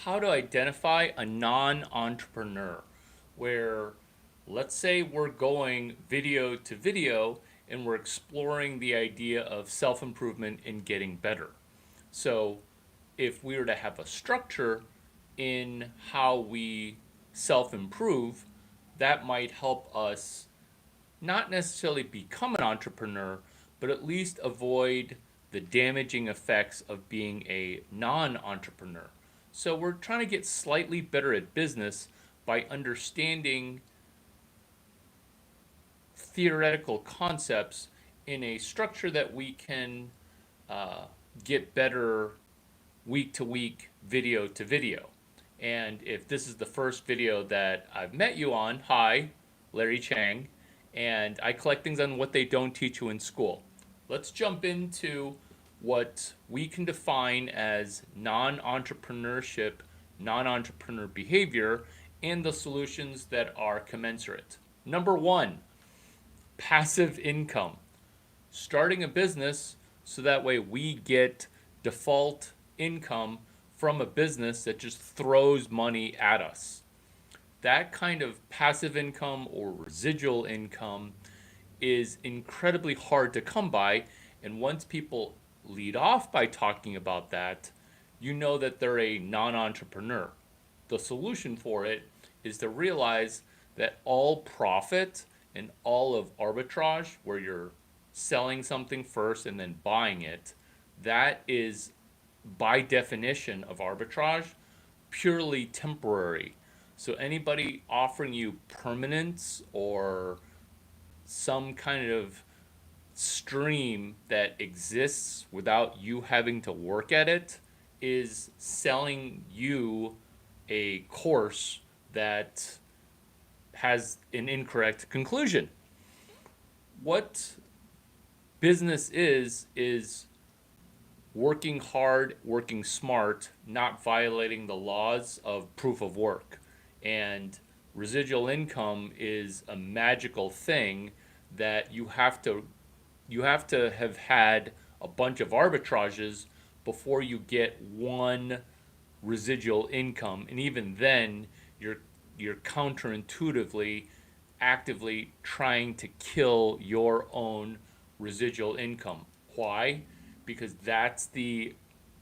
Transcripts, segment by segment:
how to identify a non-entrepreneur where, let's say we're going video to video and we're exploring the idea of self-improvement and getting better. So if we were to have a structure in how we self-improve, that might help us not necessarily become an entrepreneur, but at least avoid the damaging effects of being a non entrepreneur. So we're trying to get slightly better at business by understanding theoretical concepts in a structure that we can uh, get better week to week, video to video. And if this is the first video that I've met you on, hi, Larry Chang, and I collect things on what they don't teach you in school. Let's jump into what we can define as non entrepreneurship, non entrepreneur behavior, and the solutions that are commensurate. Number one, passive income. Starting a business so that way we get default income from a business that just throws money at us. That kind of passive income or residual income is incredibly hard to come by. And once people lead off by talking about that, you know that they're a non entrepreneur. The solution for it is to realize that all profit and all of arbitrage, where you're selling something first and then buying it, that is by definition of arbitrage purely temporary. So anybody offering you permanence or some kind of stream that exists without you having to work at it is selling you a course that has an incorrect conclusion. What business is working hard, working smart, not violating the laws of proof of work. And residual income is a magical thing that you have to have had a bunch of arbitrages before you get one residual income, and even then you're counterintuitively actively trying to kill your own residual income. Why? Because that's the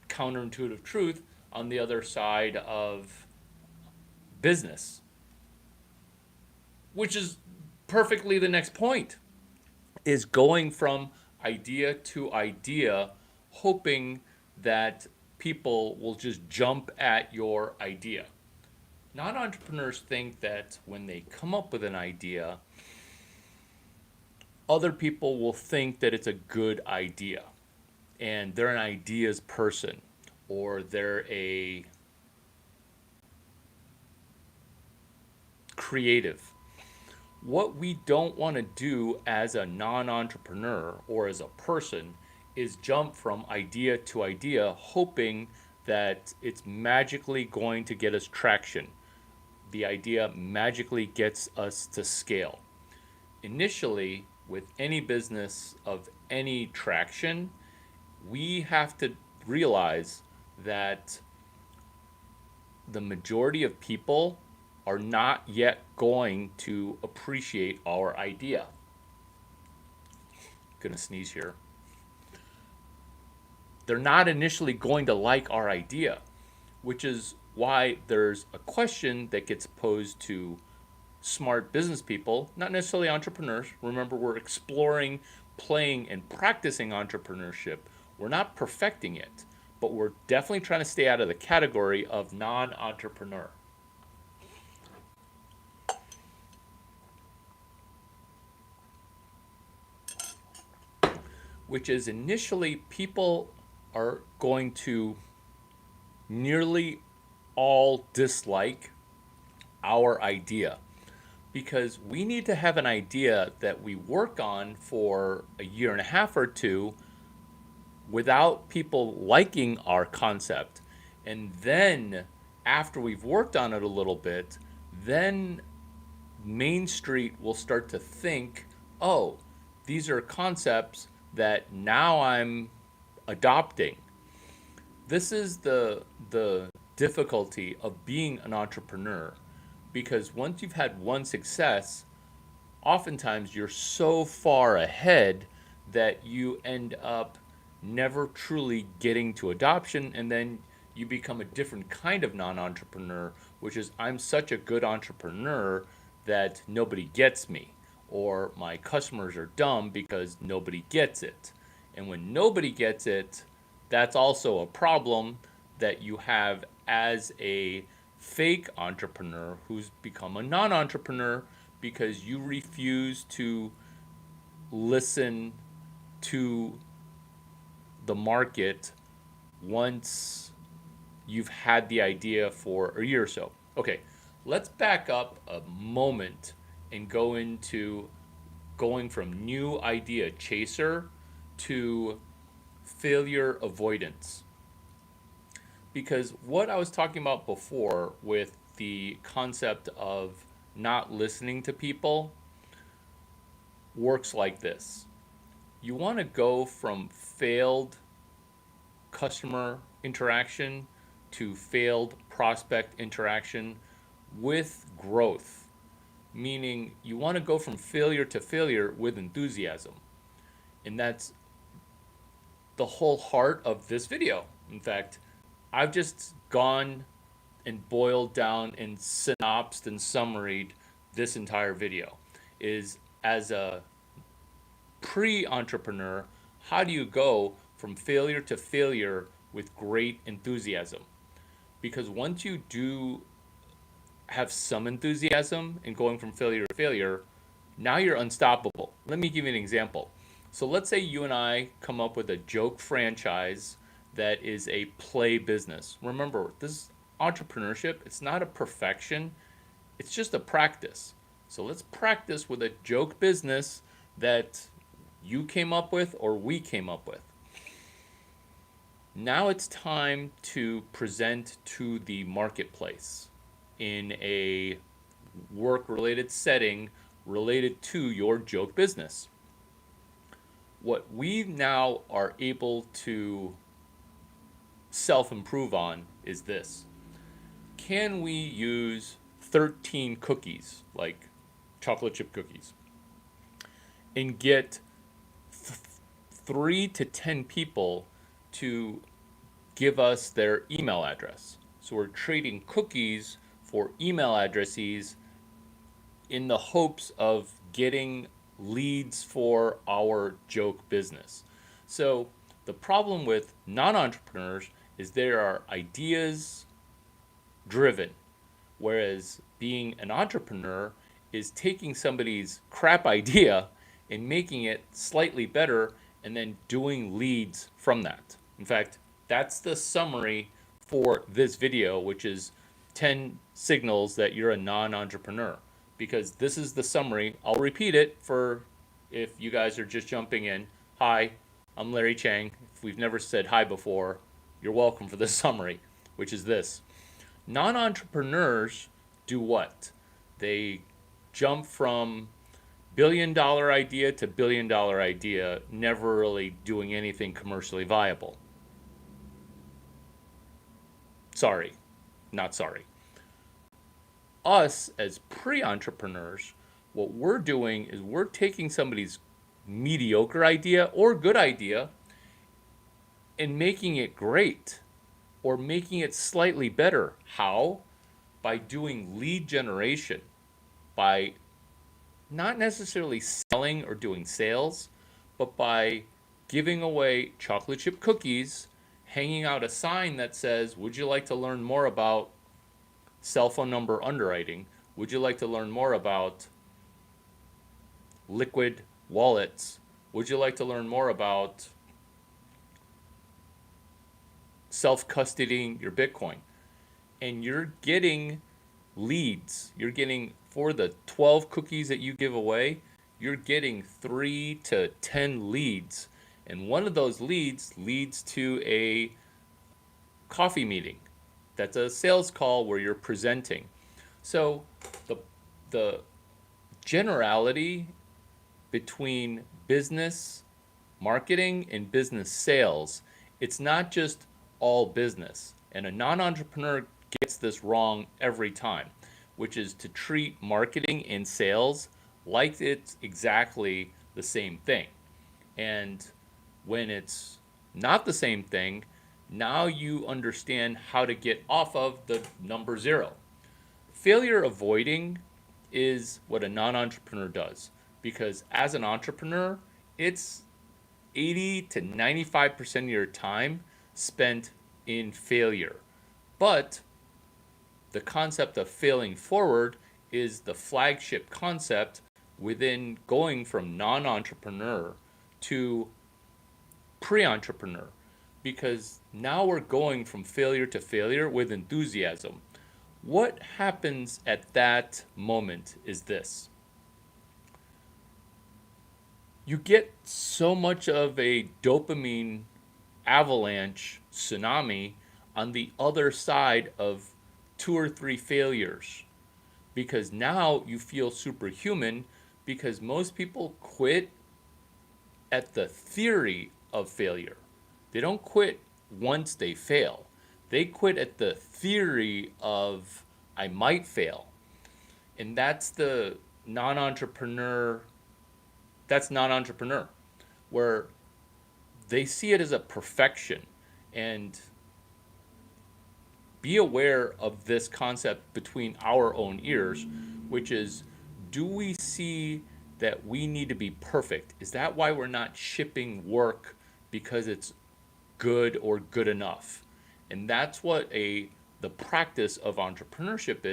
counterintuitive truth on the other side of business, which is perfectly the next point, is going from idea to idea, hoping that people will just jump at your idea. Non entrepreneurs think that when they come up with an idea, other people will think that it's a good idea and they're an ideas person or they're a creative. What we don't want to do as a non entrepreneur or as a person is jump from idea to idea, hoping that it's magically going to get us traction. The idea magically gets us to scale. Initially, with any business of any traction, we have to realize that the majority of people are not yet going to appreciate our idea. Gonna sneeze here. They're not initially going to like our idea, which is why there's a question that gets posed to smart business people, not necessarily entrepreneurs. Remember, we're exploring, playing, and practicing entrepreneurship. We're not perfecting it, but we're definitely trying to stay out of the category of non entrepreneur, which is initially people are going to nearly all dislike our idea because we need to have an idea that we work on for a year and a half or two without people liking our concept. And then after we've worked on it a little bit, then Main Street will start to think, oh, these are concepts that now I'm adopting. This is the difficulty of being an entrepreneur, because once you've had one success, oftentimes you're so far ahead that you end up never truly getting to adoption, and then you become a different kind of non-entrepreneur, which is, I'm such a good entrepreneur that nobody gets me, or my customers are dumb because nobody gets it. And when nobody gets it, that's also a problem that you have as a fake entrepreneur who's become a non-entrepreneur because you refuse to listen to the market once you've had the idea for a year or so. Okay, let's back up a moment and go into going from new idea chaser to failure avoidance. Because what I was talking about before with the concept of not listening to people works like this. You want to go from failed customer interaction to failed prospect interaction with growth, meaning you want to go from failure to failure with enthusiasm. And that's the whole heart of this video. In fact, I've just gone and boiled down and synopsed and summaried this entire video. Is as a pre-entrepreneur, how do you go from failure to failure with great enthusiasm? Because once you do have some enthusiasm in going from failure to failure, now you're unstoppable. Let me give you an example. So let's say you and I come up with a joke franchise that is a play business. Remember, this is entrepreneurship. It's not a perfection. It's just a practice. So let's practice with a joke business that you came up with or we came up with. Now it's time to present to the marketplace in a work-related setting related to your joke business. What we now are able to self-improve on is this. Can we use 13 cookies, like chocolate chip cookies, and get 3 to 10 people to give us their email address? So we're trading cookies for email addresses in the hopes of getting leads for our joke business. So the problem with non-entrepreneurs is they are ideas driven, whereas being an entrepreneur is taking somebody's crap idea and making it slightly better and then doing leads from that. In fact, that's the summary for this video, which is 10 signals that you're a non-entrepreneur. Because this is the summary. I'll repeat it for if you guys are just jumping in. Hi, I'm Larry Chang. If we've never said hi before, you're welcome for this summary, which is this. Non-entrepreneurs do what? They jump from billion-dollar idea to billion-dollar idea, never really doing anything commercially viable. Sorry, not sorry. Us as pre-entrepreneurs, what we're doing is we're taking somebody's mediocre idea or good idea and making it great or making it slightly better. How? By doing lead generation, by not necessarily selling or doing sales, but by giving away chocolate chip cookies, hanging out a sign that says, would you like to learn more about cell phone number underwriting? Would you like to learn more about liquid wallets? Would you like to learn more about self-custodying your Bitcoin? And you're getting leads. You're getting, for the 12 cookies that you give away, you're getting 3 to 10 leads. And one of those leads leads to a coffee meeting. That's a sales call where you're presenting. So the generality between business marketing and business sales, it's not just all business. And a non-entrepreneur gets this wrong every time, which is to treat marketing and sales like it's exactly the same thing. And when it's not the same thing, now you understand how to get off of the number zero. Failure avoiding is what a non entrepreneur does, because as an entrepreneur, it's 80 to 95% of your time spent in failure. But the concept of failing forward is the flagship concept within going from non entrepreneur to pre entrepreneur, because now we're going from failure to failure with enthusiasm. What happens at that moment is this: you get so much of a dopamine avalanche tsunami on the other side of two or three failures, because now you feel superhuman, because most people quit at the theory of failure. They don't quit once they fail. They quit at the theory of I might fail. And that's the non-entrepreneur that's non-entrepreneur, where they see it as a perfection. And be aware of this concept between our own ears, which is, do we see that we need to be perfect? Is that why we're not shipping work because it's good or good enough? And that's what the practice of entrepreneurship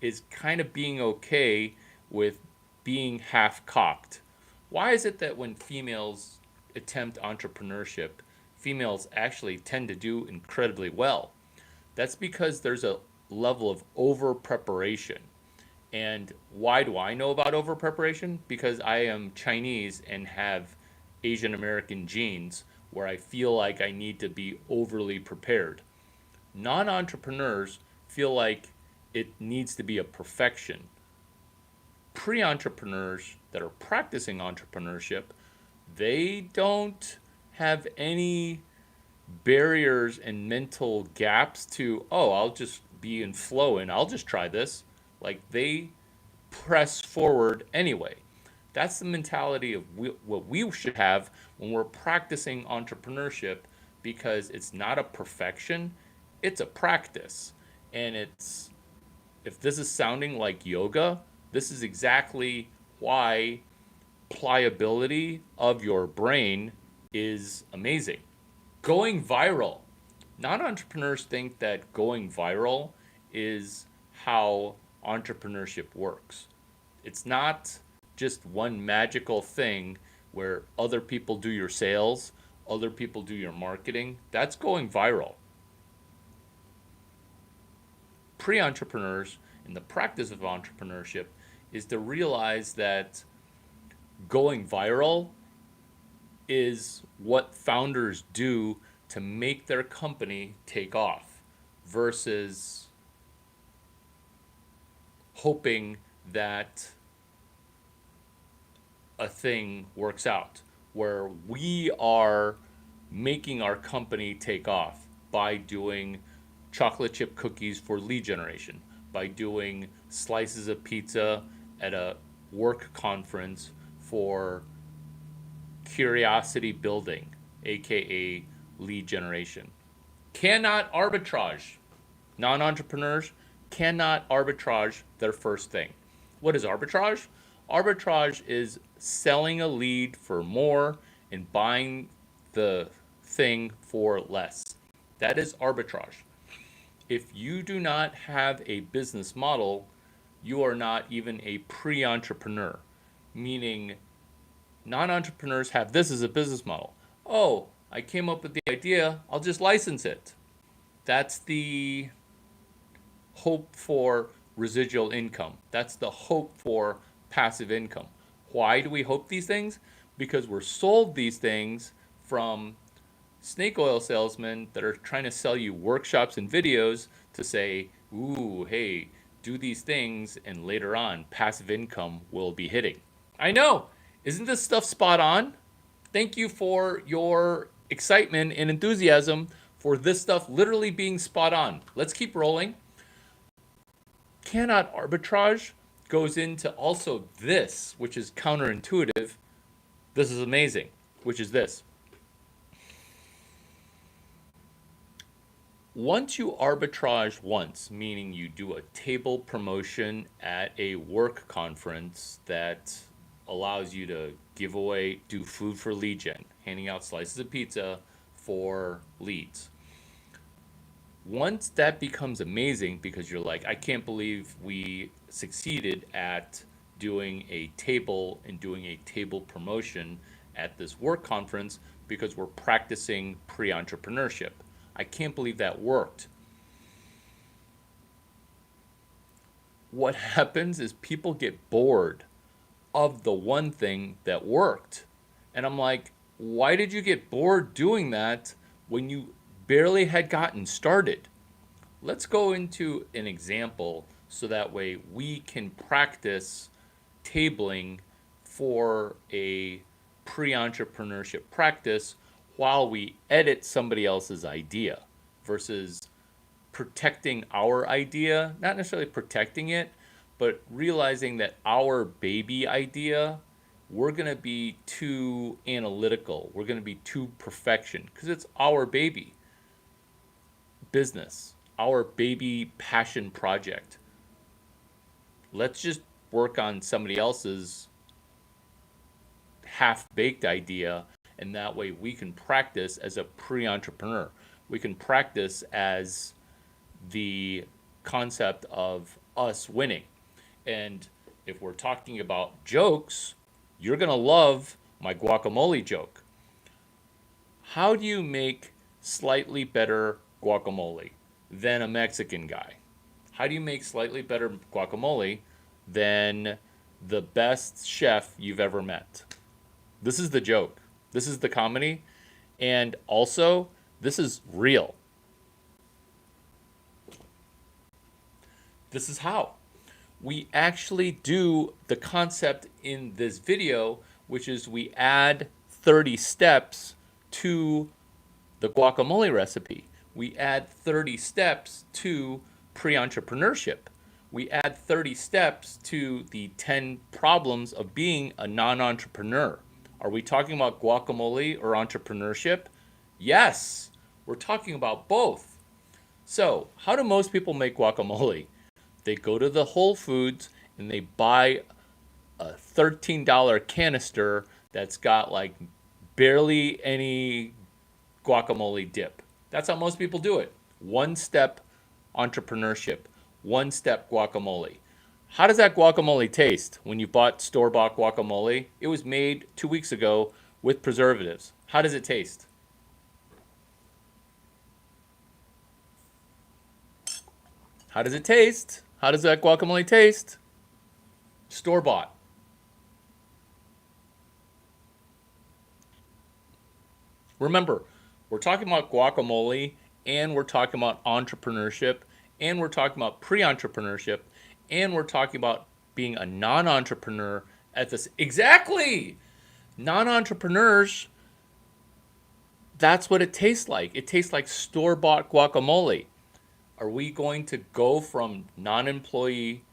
is kind of being okay with being half cocked. Why is it that when females attempt entrepreneurship, females actually tend to do incredibly well? That's because there's a level of over preparation. And why do I know about over preparation? Because I am Chinese and have Asian American genes where I feel like I need to be overly prepared. Non entrepreneurs feel like it needs to be a perfection. Pre entrepreneurs that are practicing entrepreneurship, they don't have any barriers and mental gaps to, oh, I'll just be in flow and I'll just try this. Like, they press forward anyway. That's the mentality of what we should have when we're practicing entrepreneurship, because it's not a perfection, it's a practice. And it's, if this is sounding like yoga, this is exactly why pliability of your brain is amazing. Going viral. Non entrepreneurs think that going viral is how entrepreneurship works. It's not just one magical thing where other people do your sales, other people do your marketing. That's going viral. Pre entrepreneurs and the practice of entrepreneurship is to realize that going viral is what founders do to make their company take off, versus hoping that a thing works out, where we are making our company take off by doing chocolate chip cookies for lead generation, by doing slices of pizza at a work conference for curiosity building, aka lead generation. Cannot arbitrage. Non entrepreneurs cannot arbitrage their first thing. What is arbitrage? Arbitrage is selling a lead for more and buying the thing for less. That is arbitrage. If you do not have a business model, you are not even a pre entrepreneur, meaning non entrepreneurs have this as a business model. Oh, I came up with the idea, I'll just license it. That's the hope for residual income. That's the hope for passive income. Why do we hope these things? Because we're sold these things from snake oil salesmen that are trying to sell you workshops and videos to say, ooh, hey, do these things and later on passive income will be hitting. I know. Isn't this stuff spot on? Thank you for your excitement and enthusiasm for this stuff literally being spot on. Let's keep rolling. Cannot arbitrage goes into also this, which is counterintuitive. This is amazing, which is this. Once you arbitrage once, meaning you do a table promotion at a work conference that allows you to give away, do food for lead gen, handing out slices of pizza for leads. Once that becomes amazing because you're like, I can't believe we succeeded at doing a table and doing a table promotion at this work conference because we're practicing pre-entrepreneurship. I can't believe that worked. What happens is people get bored of the one thing that worked. And I'm like, why did you get bored doing that when you barely had gotten started? Let's go into an example so that way we can practice tabling for a pre-entrepreneurship practice while we edit somebody else's idea versus protecting our idea, not necessarily protecting it, but realizing that our baby idea, we're going to be too analytical. We're going to be too perfection because it's our baby business, our baby passion project. Let's just work on somebody else's half-baked idea, and that way we can practice as a pre-entrepreneur. We can practice as the concept of us winning. And if we're talking about jokes, you're going to love my guacamole joke. How do you make slightly better guacamole than a Mexican guy? How do you make slightly better guacamole than the best chef you've ever met? This is the joke. This is the comedy. And also, this is real. This is how. We actually do the concept in this video, which is we add 30 steps to the guacamole recipe. We add 30 steps to pre-entrepreneurship. We add 30 steps to the 10 problems of being a non-entrepreneur. Are we talking about guacamole or entrepreneurship? Yes, we're talking about both. So, how do most people make guacamole? They go to the Whole Foods and they buy a $13 canister that's got like barely any guacamole dip. That's how most people do it. One step entrepreneurship, one step guacamole. How does that guacamole taste when you bought store-bought guacamole? It was made 2 weeks ago with preservatives. How does it taste? How does it taste? How does that guacamole taste? Store-bought. Remember, we're talking about guacamole and we're talking about entrepreneurship and we're talking about pre-entrepreneurship and we're talking about being a non-entrepreneur at this. Exactly! Non-entrepreneurs, that's what it tastes like. It tastes like store-bought guacamole. Are we going to go from non-employee,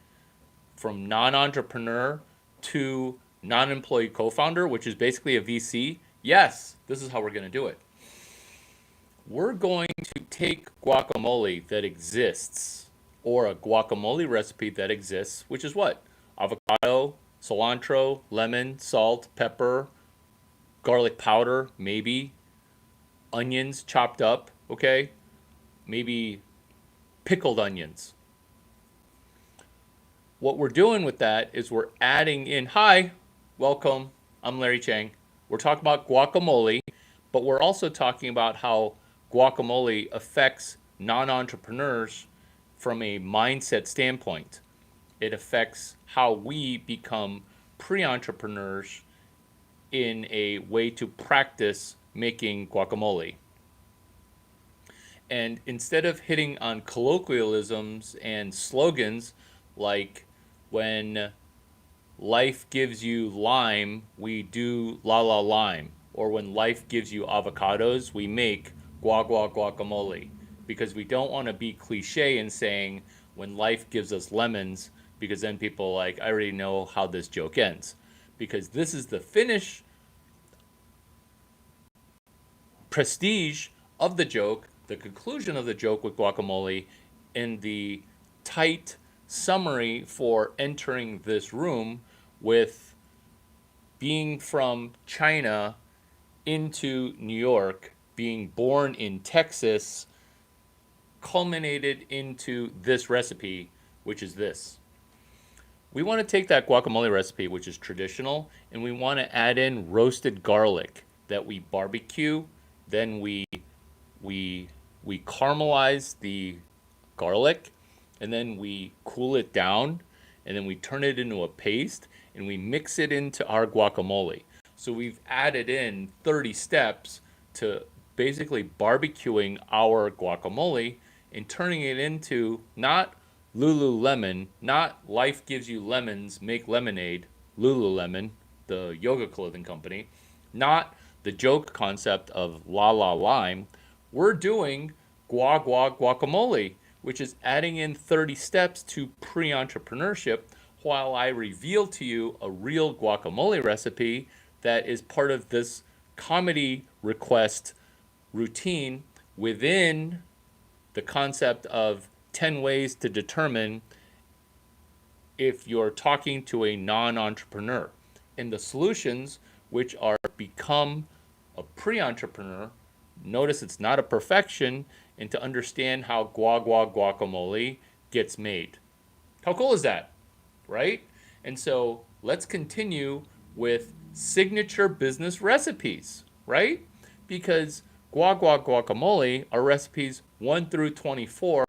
from non-entrepreneur to non-employee co-founder, which is basically a VC? Yes, this is how we're going to do it. We're going to take guacamole that exists, or a guacamole recipe that exists, which is what? Avocado, cilantro, lemon, salt, pepper, garlic powder, maybe, onions chopped up, okay? Maybe pickled onions. What we're doing with that is we're adding in, hi, welcome, I'm Larry Chang. We're talking about guacamole, but we're also talking about how guacamole affects non-entrepreneurs from a mindset standpoint. It affects how we become pre-entrepreneurs in a way to practice making guacamole. And instead of hitting on colloquialisms and slogans like when life gives you lime, we do la la lime, or when life gives you avocados, we make guacamole, because we don't want to be cliche in saying when life gives us lemons, because then people are like, I already know how this joke ends. Because this is the finish prestige of the joke, the conclusion of the joke with guacamole, and the tight summary for entering this room with being from China into New York, being born in Texas, culminated into this recipe, which is this. We want to take that guacamole recipe, which is traditional, and we want to add in roasted garlic that we barbecue. Then we we caramelize the garlic, and then we cool it down, and then we turn it into a paste, and we mix it into our guacamole. So we've added in 30 steps to basically barbecuing our guacamole and turning it into not Lululemon, not life gives you lemons, make lemonade, Lululemon, the yoga clothing company, not the joke concept of la la lime. We're doing guacamole, which is adding in 30 steps to pre entrepreneurship while I reveal to you a real guacamole recipe that is part of this comedy request routine within the concept of 10 ways to determine if you're talking to a non entrepreneur. And the solutions, which are become a pre entrepreneur, notice it's not a perfection, and to understand how guacamole gets made. How cool is that? Right? And so let's continue with signature business recipes, right? Because guacamole are recipes 1 through 24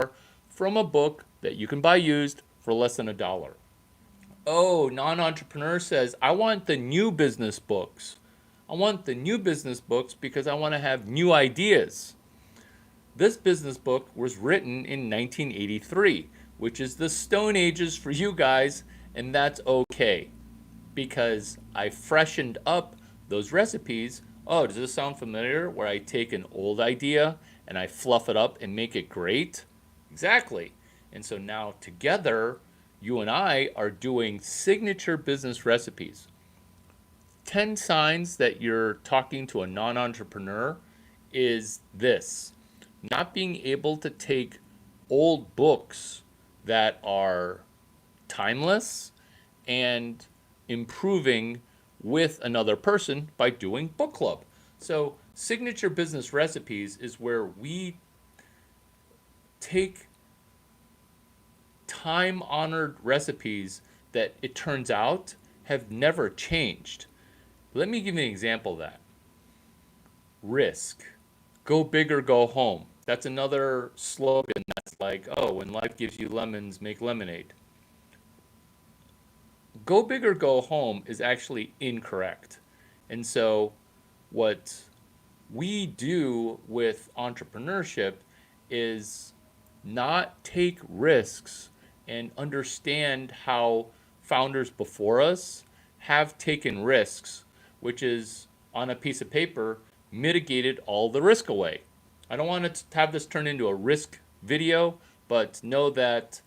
from a book that you can buy used for less than $1. Oh, non-entrepreneur says, I want the new business books. I want the new business books because I want to have new ideas. This business book was written in 1983, which is the Stone Ages for you guys, and that's okay because I freshened up those recipes. Oh, does this sound familiar? Where I take an old idea and I fluff it up and make it great? Exactly. And so now together, you and I are doing signature business recipes. 10 signs that you're talking to a non entrepreneur is this: not being able to take old books that are timeless and improving with another person by doing book club. So, signature business recipes is where we take time honored recipes that it turns out have never changed. Let me give you an example of that. Risk. Go big or go home. That's another slogan that's like, oh, when life gives you lemons, make lemonade. Go big or go home is actually incorrect. And so, what we do with entrepreneurship is not take risks and understand how founders before us have taken risks, which is on a piece of paper mitigated all the risk away. I don't want to have this turn into a risk video, but know that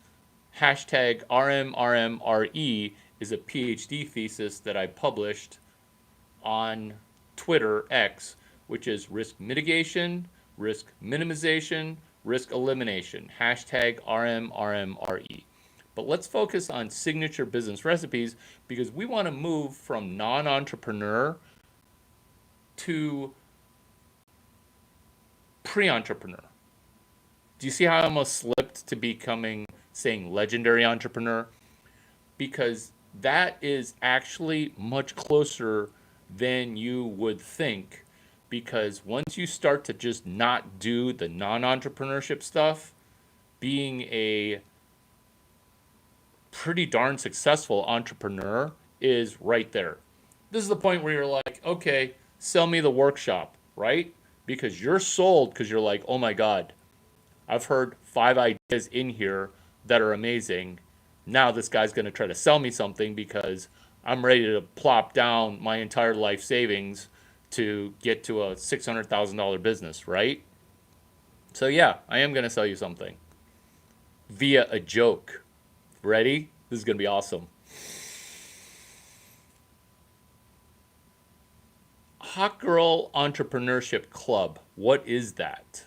hashtag RMRMRE is a PhD thesis that I published on Twitter X, which is risk mitigation, risk minimization, risk elimination. Hashtag RMRMRE. But let's focus on signature business recipes because we want to move from non entrepreneur to pre entrepreneur. Do you see how I almost slipped to becoming saying legendary entrepreneur? Because that is actually much closer than you would think. Because once you start to just not do the non entrepreneurship stuff, being a pretty darn successful entrepreneur is right there. This is the point where you're like, okay, sell me the workshop, right? Because you're sold because you're like, oh my God, I've heard 5 ideas in here that are amazing. Now this guy's going to try to sell me something because I'm ready to plop down my entire life savings to get to a $600,000 business, right? So yeah, I am going to sell you something via a joke. Ready? This is going to be awesome. Hot Girl Entrepreneurship Club. What is that?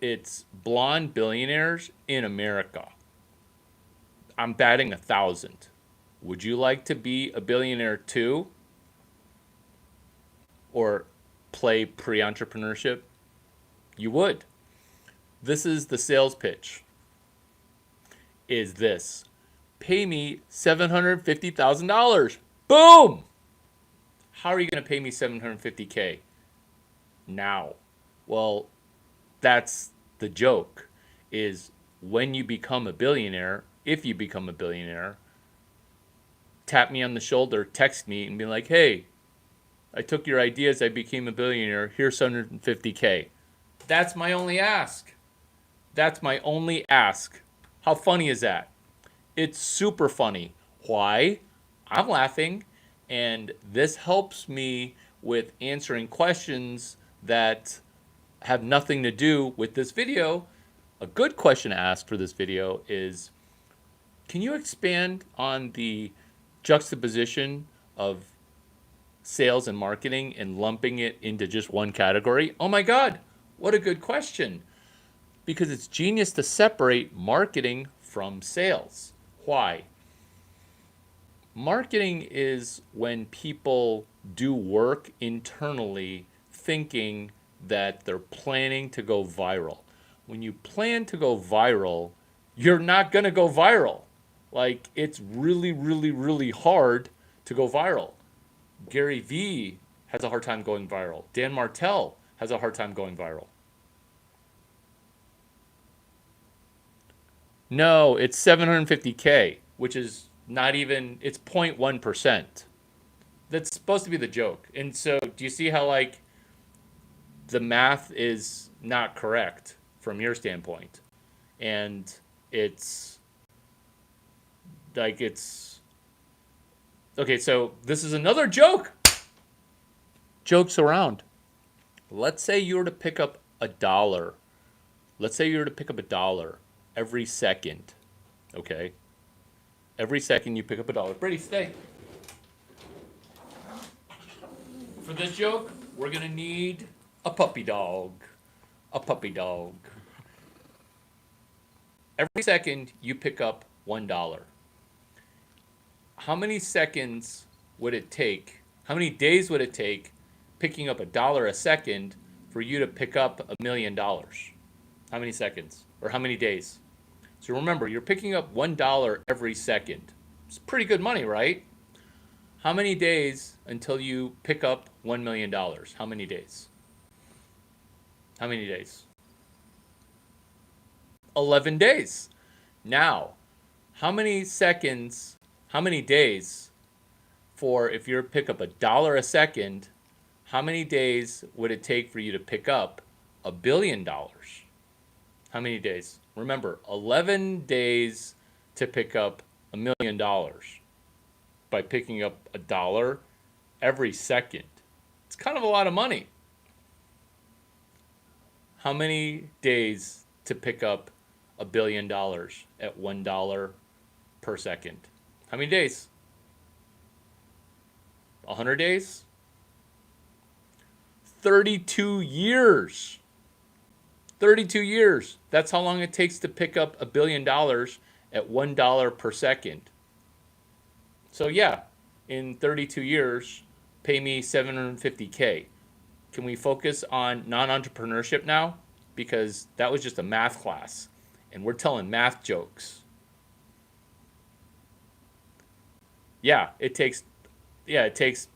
It's blonde billionaires in America. I'm batting 1,000. Would you like to be a billionaire too? Or play pre entrepreneurship? You would. This is the sales pitch. Is this pay me $750,000? Boom! How are you going to pay me 750K now? Well, that's the joke is when you become a billionaire, if you become a billionaire, tap me on the shoulder, text me and be like, "Hey, I took your ideas, I became a billionaire. Here's 750K." That's my only ask. That's my only ask. How funny is that? It's super funny. Why? I'm laughing, and this helps me with answering questions that have nothing to do with this video. A good question to ask for this video is, can you expand on the juxtaposition of sales and marketing and lumping it into just one category? Oh my God, what a good question. Because it's genius to separate marketing from sales. Why? Marketing is when people do work internally thinking that they're planning to go viral. When you plan to go viral, you're not going to go viral. Like, it's really, really, really hard to go viral. Gary Vee has a hard time going viral. Dan Martell has a hard time going viral. No, it's 750K, which is not even, it's 0.1%. That's supposed to be the joke. And so, do you see how, like, the math is not correct from your standpoint? And it's like, it's okay. So, this is another joke. Jokes around. Let's say you were to pick up a dollar. Let's say you were to pick up a dollar every second. Okay? Every second you pick up a dollar. Brady, stay. For this joke, we're going to need a puppy dog. A puppy dog. Every second you pick up $1. How many seconds would it take? How many days would it take picking up $1 a second for you to pick up $1,000,000? How many seconds? Or how many days? So remember, you're picking up $1 every second. It's pretty good money, right? How many days until you pick up $1,000,000? How many days? How many days? 11 days. Now, how many seconds, how many days for if you pick up $1 a second, how many days would it take for you to pick up $1,000,000,000? How many days? Remember, 11 days to pick up $1,000,000 by picking up $1 every second. It's kind of a lot of money. How many days to pick up $1,000,000,000 at $1 per second? How many days? 100 days? 32 years. 32 years. That's how long it takes to pick up $1,000,000,000 at $1 per second. So yeah, in 32 years, pay me 750K. Can we focus on non-entrepreneurship now? Because that was just a math class, and we're telling math jokes. Yeah, it takes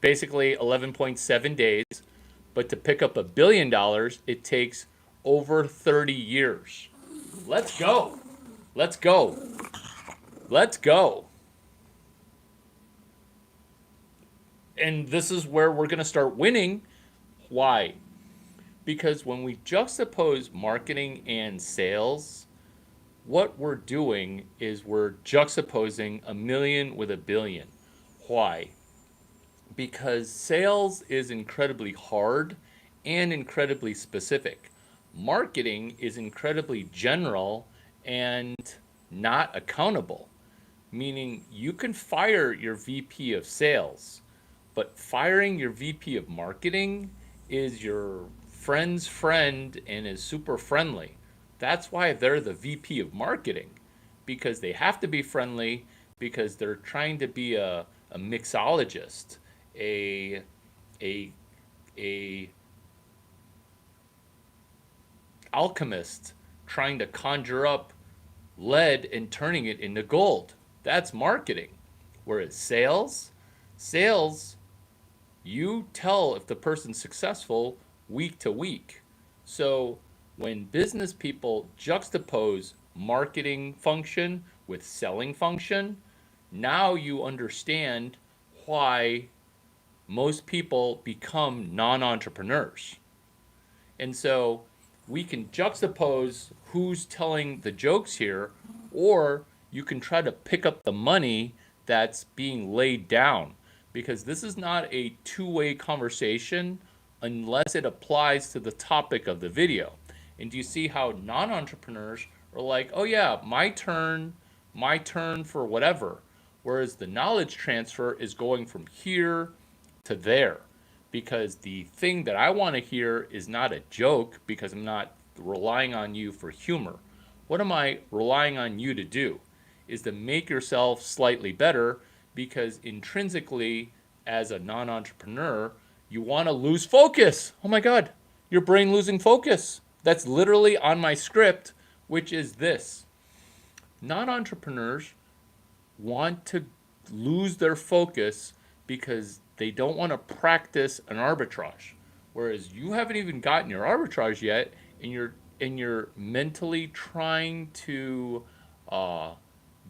basically 11.7 days, but to pick up $1,000,000,000, it takes over 30 years. Let's go. Let's go. Let's go. And this is where we're going to start winning. Why? Because when we juxtapose marketing and sales, what we're doing is we're juxtaposing a million with a billion. Why? Because sales is incredibly hard and incredibly specific. marketing is incredibly general and not accountable, meaning you can fire your VP of sales, but firing your VP of marketing is your friend's friend and is super friendly. That's why they're the VP of marketing, because they have to be friendly, because they're trying to be a mixologist, a a a alchemist trying to conjure up lead and turning it into gold. That's marketing. Whereas sales, you tell if the person's successful week to week. So when business people juxtapose marketing function with selling function, now you understand why most people become non entrepreneurs. And so we can juxtapose who's telling the jokes here, or you can try to pick up the money that's being laid down, because this is not a two-way conversation unless it applies to the topic of the video. And do you see how non-entrepreneurs are like, oh yeah, my turn for whatever, whereas the knowledge transfer is going from here to there, because the thing that I want to hear is not a joke, because I'm not relying on you for humor. What am I relying on you to do? Is to make yourself slightly better, because intrinsically, as a non entrepreneur, you want to lose focus. Oh my God, your brain losing focus. That's literally on my script, which is this: non entrepreneurs want to lose their focus because they don't want to practice an arbitrage. Whereas you haven't even gotten your arbitrage yet, and you're mentally trying to uh,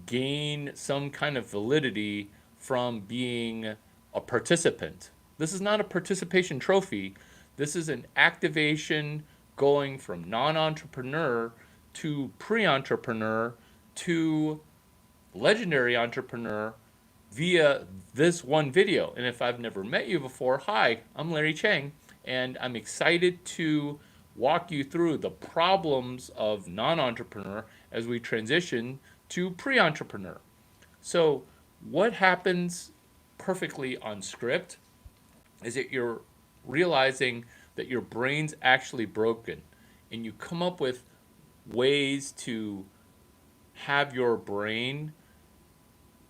gain some kind of validity from being a participant. This is not a participation trophy. This is an activation going from non-entrepreneur to pre-entrepreneur to legendary entrepreneur via this one video. And if I've never met you before, hi, I'm Larry Cheng, and I'm excited to walk you through the problems of non-entrepreneur as we transition to pre-entrepreneur. So what happens perfectly on script is that you're realizing that your brain's actually broken, and you come up with ways to have your brain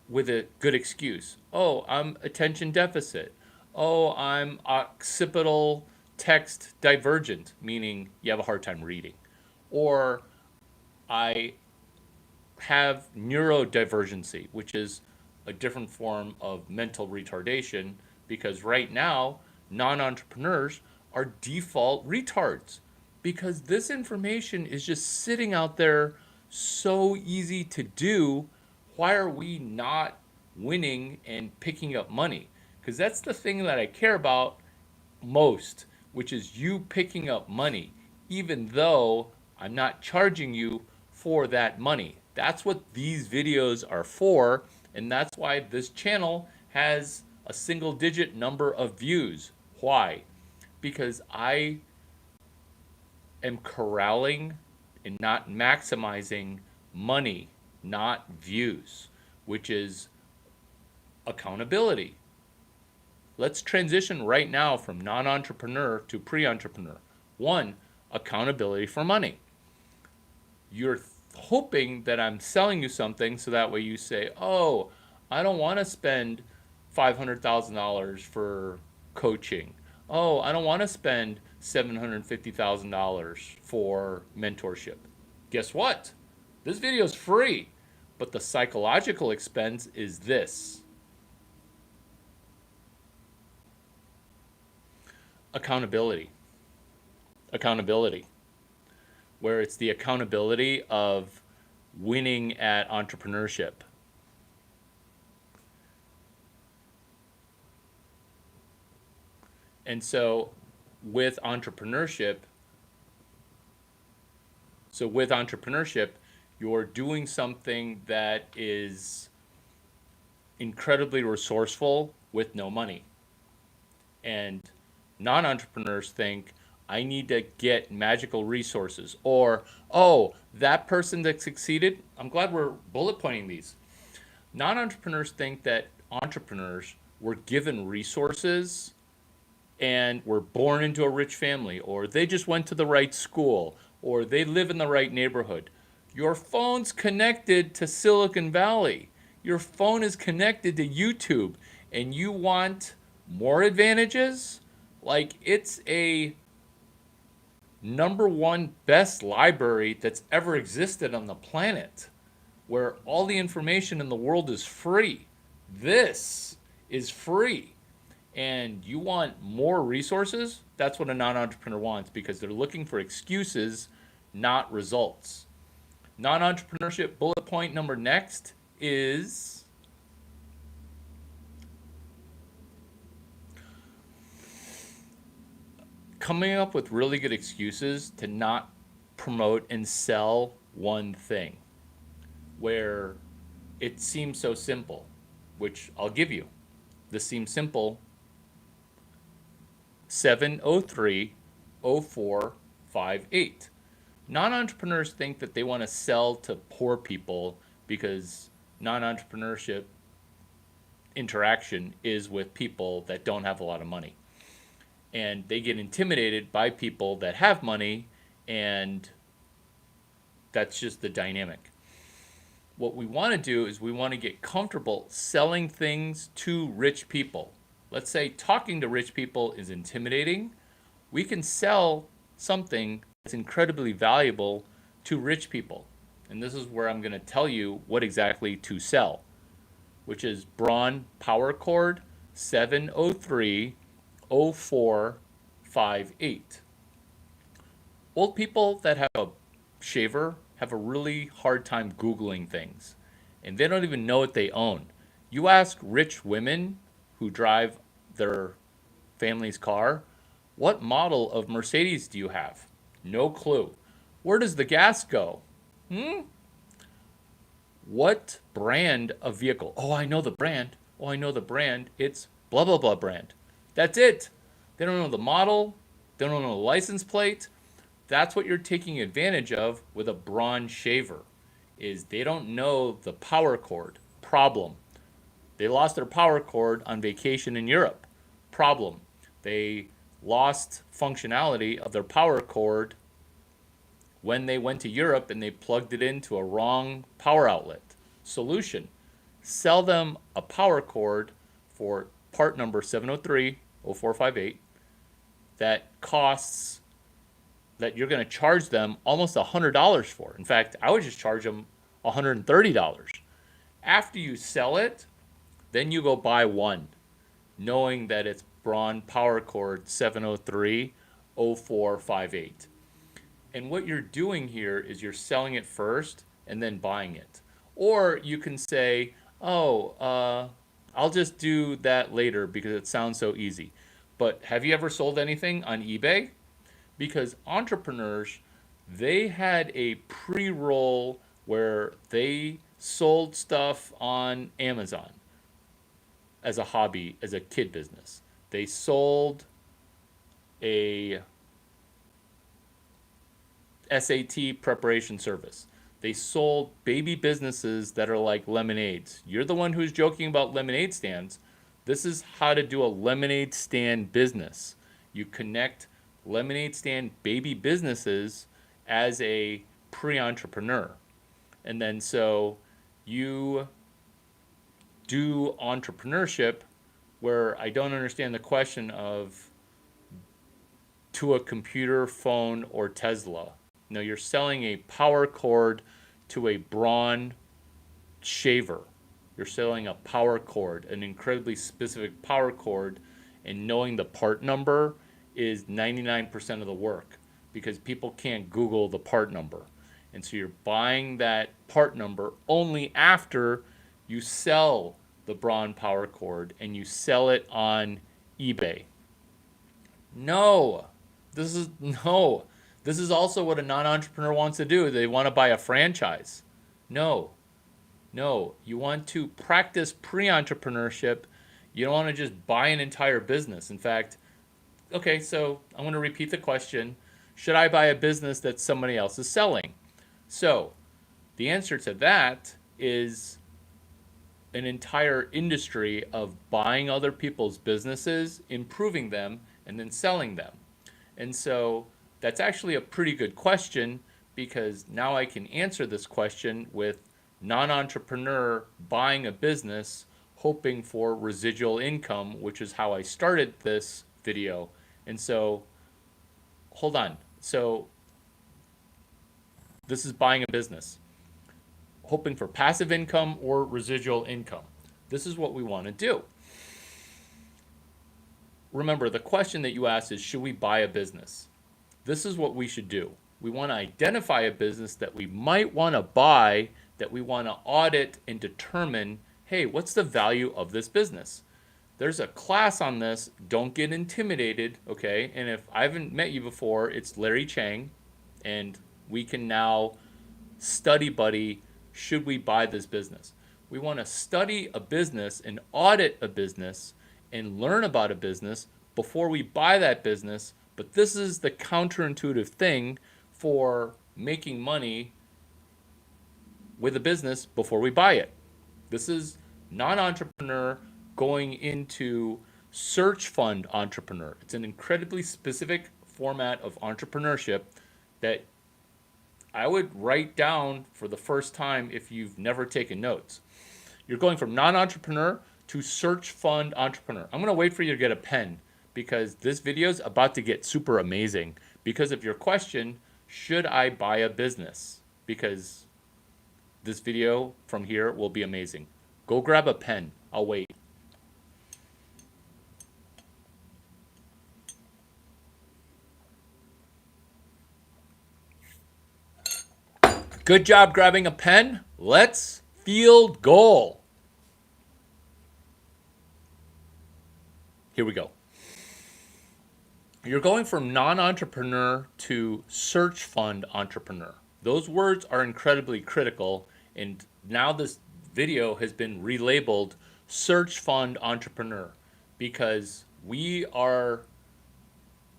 with a good excuse. Oh, I'm attention deficit. Oh, I'm occipital text divergent, meaning you have a hard time reading. Or I have neurodivergency, which is a different form of mental retardation, because right now, non entrepreneurs are default retards, because this information is just sitting out there so easy to do. Why are we not winning and picking up money? Because that's the thing that I care about most, which is you picking up money, even though I'm not charging you for that money. That's what these videos are for, and that's why this channel has a single digit number of views. Why? Because I am corralling and not maximizing money, not views, which is accountability. Let's transition right now from non-entrepreneur to pre-entrepreneur. One, accountability for money. You're hoping that I'm selling you something so that way you say, oh, I don't want to spend $500,000 for coaching. Oh, I don't want to spend $750,000 for mentorship. Guess what? This video is free, but the psychological expense is this: accountability. Accountability, where it's the accountability of winning at entrepreneurship. And so with entrepreneurship, you're doing something that is incredibly resourceful with no money. And non-entrepreneurs think, I need to get magical resources. Or, oh, that person that succeeded, I'm glad we're bullet pointing these. Non-entrepreneurs think that entrepreneurs were given resources and were born into a rich family, or they just went to the right school, or they live in the right neighborhood. Your phone's connected to Silicon Valley. Your phone is connected to YouTube, and you want more advantages? Like, it's a number one best library that's ever existed on the planet, where all the information in the world is free. This is free. And you want more resources? That's what a non entrepreneur wants, because they're looking for excuses, not results. Non entrepreneurship bullet point number next is coming up with really good excuses to not promote and sell one thing, where it seems so simple, which I'll give you. This seems simple. 703-0458. Non-entrepreneurs think that they want to sell to poor people because non-entrepreneurship interaction is with people that don't have a lot of money. And they get intimidated by people that have money, and that's just the dynamic. What we want to do is we want to get comfortable selling things to rich people. Let's say talking to rich people is intimidating. We can sell something that's incredibly valuable to rich people. And this is where I'm going to tell you what exactly to sell, which is Braun Power Cord 703-0458. Old people that have a shaver have a really hard time Googling things, and they don't even know what they own. You ask rich women who drive their family's car, what model of Mercedes do you have? No clue. Where does the gas go? What brand of vehicle? Oh, I know the brand. Oh, I know the brand. It's blah, blah, blah brand. That's it. They don't know the model. They don't know the license plate. That's what you're taking advantage of with a Braun shaver, is they don't know the power cord. Problem. They lost their power cord on vacation in Europe. Problem. They lost functionality of their power cord when they went to Europe and they plugged it into a wrong power outlet. Solution. Sell them a power cord for part number 703-0458 that costs, that you're going to charge them almost $100 for. In fact, I would just charge them $130. After you sell it, then you go buy one, knowing that it's Braun Power Cord 703-0458. And what you're doing here is you're selling it first and then buying it. Or you can say, oh, I'll just do that later because it sounds so easy. But have you ever sold anything on eBay? Because entrepreneurs, they had a pre-roll where they sold stuff on Amazon as a hobby, as a kid business. They sold a SAT preparation service. They sold baby businesses that are like lemonades. You're the one who's joking about lemonade stands. This is how to do a lemonade stand business. You connect lemonade stand baby businesses as a pre-entrepreneur. And then so you do entrepreneurship, where I don't understand the question of to a computer, phone, or Tesla. No, you're selling a power cord to a Braun shaver. You're selling a power cord, an incredibly specific power cord, and knowing the part number is 99% of the work, because people can't Google the part number. And so you're buying that part number only after you sell the Braun power cord and you sell it on eBay. No. This is also what a non-entrepreneur wants to do. They want to buy a franchise. No. You want to practice pre-entrepreneurship. You don't want to just buy an entire business. In fact, okay, so I'm going to repeat the question. Should I buy a business that somebody else is selling? So the answer to that is an entire industry of buying other people's businesses, improving them, and then selling them. And so that's actually a pretty good question because now I can answer this question with non-entrepreneur buying a business hoping for residual income, which is how I started this video. And so, hold on. So, this is buying a business, hoping for passive income or residual income. This is what we want to do. Remember, the question that you asked is, should we buy a business? This is what we should do. We want to identify a business that we might want to buy, that we want to audit and determine, hey, what's the value of this business? There's a class on this. Don't get intimidated, okay? And if I haven't met you before, it's Larry Chang, and we can now study buddy, should we buy this business? We want to study a business and audit a business and learn about a business before we buy that business. But this is the counterintuitive thing for making money with a business before we buy it. This is non-entrepreneur going into search fund entrepreneur. It's an incredibly specific format of entrepreneurship that I would write down for the first time if you've never taken notes. You're going from non-entrepreneur to search fund entrepreneur. I'm going to wait for you to get a pen because this video is about to get super amazing because of your question, should I buy a business? Because this video from here will be amazing. Go grab a pen. I'll wait. Good job grabbing a pen. Let's field goal. Here we go. You're going from non-entrepreneur to search fund entrepreneur. Those words are incredibly critical, and now this video has been relabeled search fund entrepreneur because we are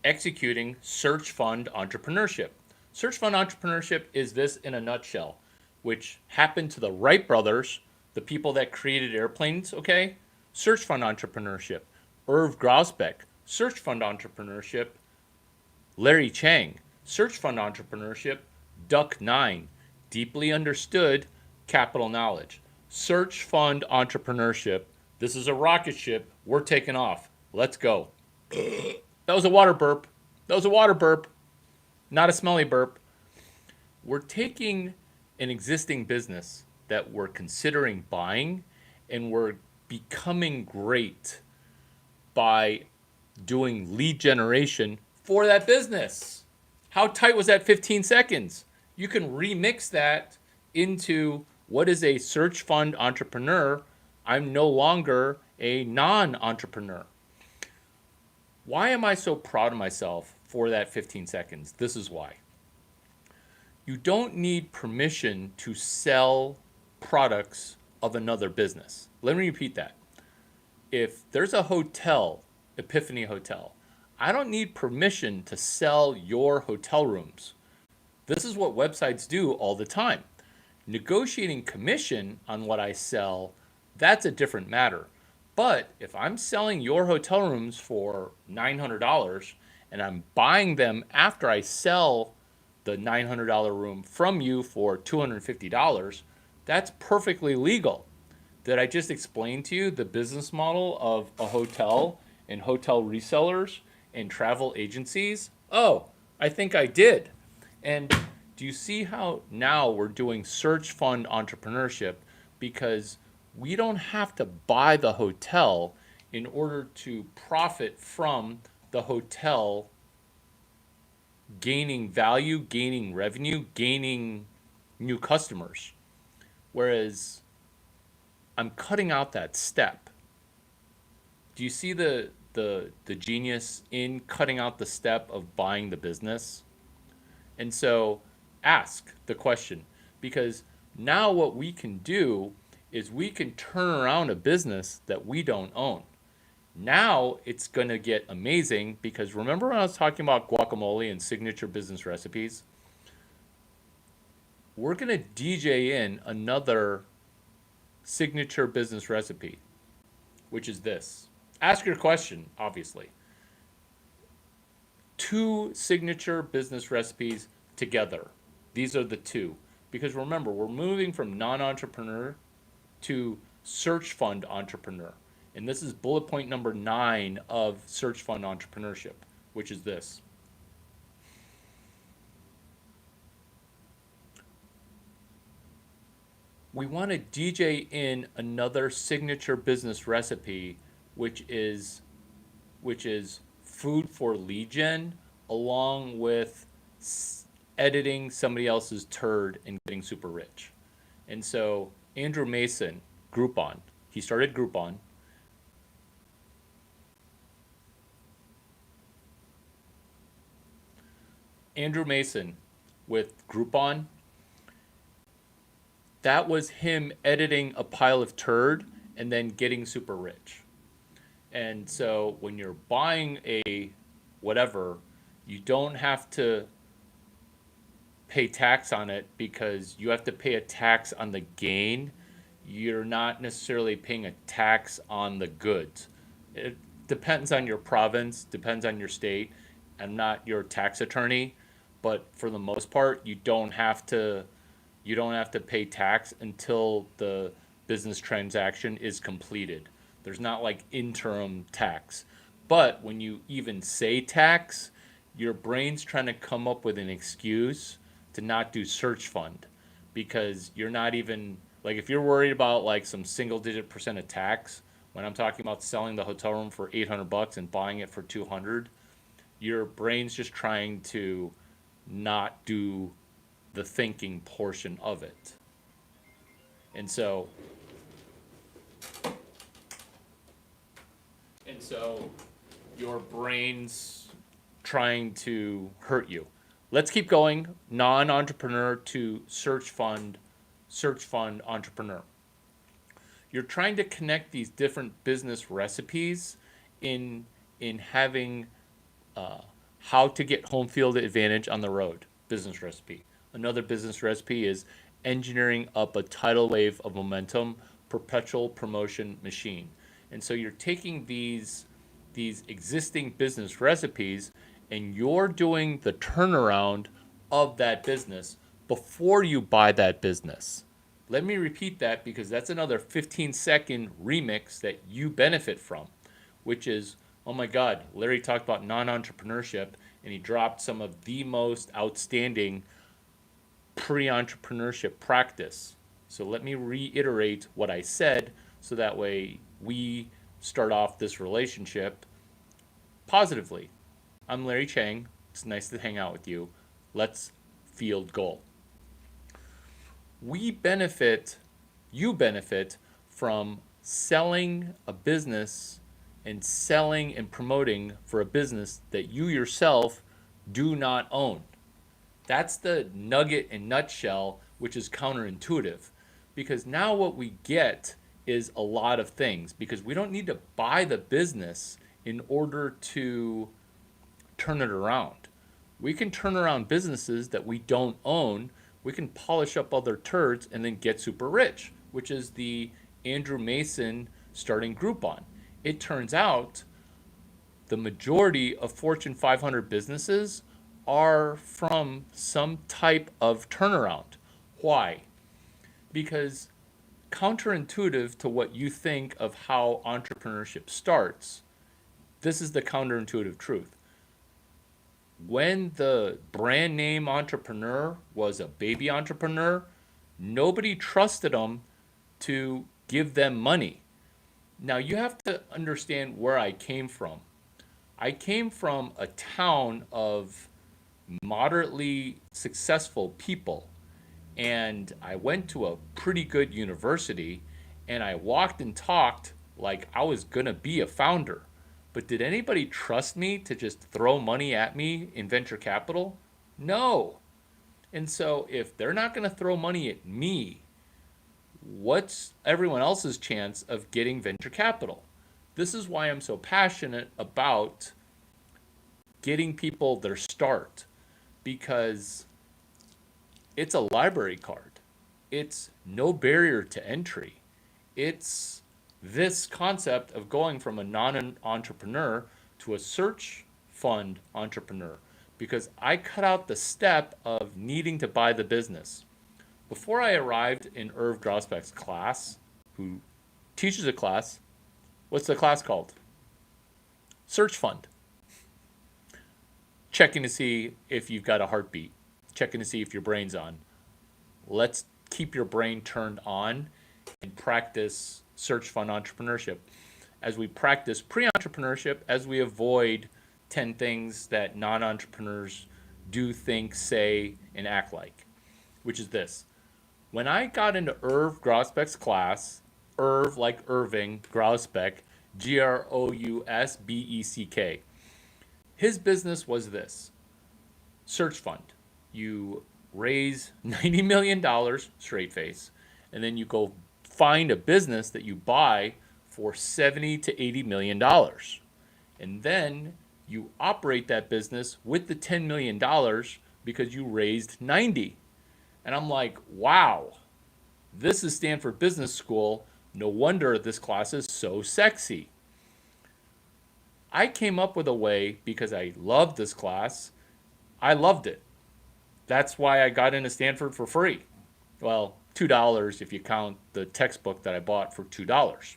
executing search fund entrepreneurship. Search fund entrepreneurship is this in a nutshell, which happened to the Wright brothers, the people that created airplanes, okay? Search fund entrepreneurship. Irv Grousbeck, search fund entrepreneurship. Larry Chang, search fund entrepreneurship. Duck 9, deeply understood capital knowledge. Search fund entrepreneurship. This is a rocket ship. We're taking off. Let's go. That was a water burp. That was a water burp, not a smelly burp. We're taking an existing business that we're considering buying and we're becoming great by doing lead generation for that business. How tight was that 15 seconds? You can remix that into what is a search fund entrepreneur. I'm no longer a non-entrepreneur. Why am I so proud of myself for that 15 seconds? This is why. You don't need permission to sell products of another business. Let me repeat that. If there's a hotel, Epiphany Hotel, I don't need permission to sell your hotel rooms. This is what websites do all the time. Negotiating commission on what I sell, that's a different matter. But if I'm selling your hotel rooms for $900 and I'm buying them after I sell the $900 room from you for $250, that's perfectly legal. Did I just explain to you the business model of a hotel and hotel resellers and travel agencies? Oh, I think I did. And do you see how now we're doing search fund entrepreneurship because we don't have to buy the hotel in order to profit from the hotel gaining value, gaining revenue, gaining new customers. Whereas I'm cutting out that step. Do you see the genius in cutting out the step of buying the business? And so ask the question, because now what we can do is we can turn around a business that we don't own. Now it's going to get amazing because remember when I was talking about guacamole and signature business recipes? We're going to DJ in another signature business recipe, which is this. Ask your question, obviously. Two signature business recipes together. These are the two. Because remember, we're moving from non entrepreneur to search fund entrepreneur. And this is bullet point number 9 of search fund entrepreneurship, which is this. We want to DJ in another signature business recipe, which is food for lead gen, along with editing somebody else's turd and getting super rich. And so Andrew Mason, Groupon, he started Groupon. Andrew Mason with Groupon, that was him editing a pile of turd and then getting super rich. And so when you're buying a whatever, you don't have to pay tax on it because you have to pay a tax on the gain. You're not necessarily paying a tax on the goods. It depends on your province, depends on your state. I'm not your tax attorney, but for the most part, you don't have to pay tax until the business transaction is completed. There's not like interim tax. But when you even say tax, your brain's trying to come up with an excuse to not do search fund because you're not even like if you're worried about like some single digit percent of tax when I'm talking about selling the hotel room for $800 and buying it for 200, your brain's just trying to not do the thinking portion of it. And so and so your brain's trying to hurt you. Let's keep going. Non-entrepreneur to search fund entrepreneur. You're trying to connect these different business recipes in having how to get home field advantage on the road business recipe. Another business recipe is engineering up a tidal wave of momentum perpetual promotion machine. And so you're taking these existing business recipes and you're doing the turnaround of that business before you buy that business. Let me repeat that because that's another 15-second remix that you benefit from, which is, oh my God, Larry talked about non-entrepreneurship and he dropped some of the most outstanding pre-entrepreneurship practice. So let me reiterate what I said so that way we start off this relationship positively. I'm Larry Chang. It's nice to hang out with you. Let's field goal. We benefit, you benefit from selling a business and selling and promoting for a business that you yourself do not own. That's the nugget and nutshell, which is counterintuitive. Because now what we get is a lot of things because we don't need to buy the business in order to turn it around. We can turn around businesses that we don't own. We can polish up other turds and then get super rich, which is the Andrew Mason starting Groupon. It turns out the majority of Fortune 500 businesses are from some type of turnaround. Why? Because counterintuitive to what you think of how entrepreneurship starts, this is the counterintuitive truth. When the brand name entrepreneur was a baby entrepreneur, nobody trusted them to give them money. Now you have to understand where I came from. I came from a town of moderately successful people, and I went to a pretty good university, and I walked and talked like I was gonna be a founder. But did anybody trust me to just throw money at me in venture capital? No. And so if they're not gonna throw money at me, what's everyone else's chance of getting venture capital? This is why I'm so passionate about getting people their start, because it's a library card. It's no barrier to entry. It's this concept of going from a non entrepreneur to a search fund entrepreneur, because I cut out the step of needing to buy the business. Before I arrived in Irv Grosbeck's class, who teaches a class, what's the class called? Search fund. Checking to see if you've got a heartbeat, checking to see if your brain's on. Let's keep your brain turned on and practice search fund entrepreneurship. As we practice pre-entrepreneurship, as we avoid 10 things that non-entrepreneurs do, think, say, and act like, which is this. When I got into Irv Grosbeck's class, Irv like Irving, Grosbeck, Grousbeck, his business was this: search fund. You raise $90 million straight face, and then you go find a business that you buy for $70 to $80 million. And then you operate that business with the $10 million because you raised 90. And I'm like, wow, this is Stanford Business School. No wonder this class is so sexy. I came up with a way, because I loved this class. I loved it. That's why I got into Stanford for free. Well, $2 if you count the textbook that I bought for $2.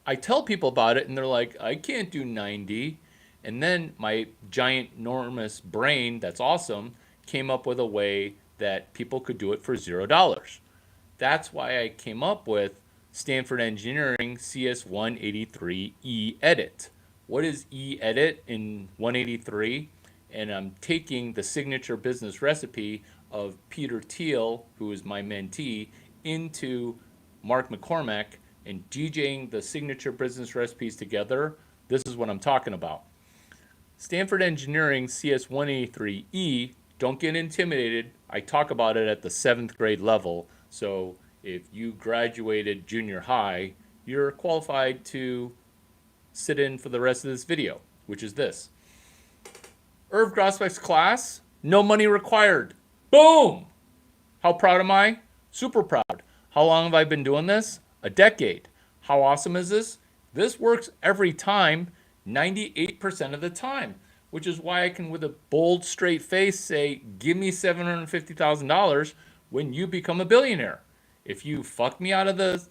I tell people about it and they're like, I can't do 90. And then my giant, enormous brain, that's awesome, came up with a way that people could do it for $0. That's why I came up with Stanford Engineering CS 183 E-Edit. What is E-Edit in 183? And I'm taking the signature business recipe of Peter Thiel, who is my mentee, into Mark McCormack and DJing the signature business recipes together. This is what I'm talking about. Stanford Engineering CS 183E, don't get intimidated. I talk about it at the 7th grade level. So if you graduated junior high, you're qualified to sit in for the rest of this video, which is this. Irv Grosbeck's class, no money required. Boom! How proud am I? Super proud. How long have I been doing this? A decade. How awesome is this? This works every time, 98% of the time, which is why I can, with a bold, straight face, say, give me $750,000 when you become a billionaire. If you fuck me out of the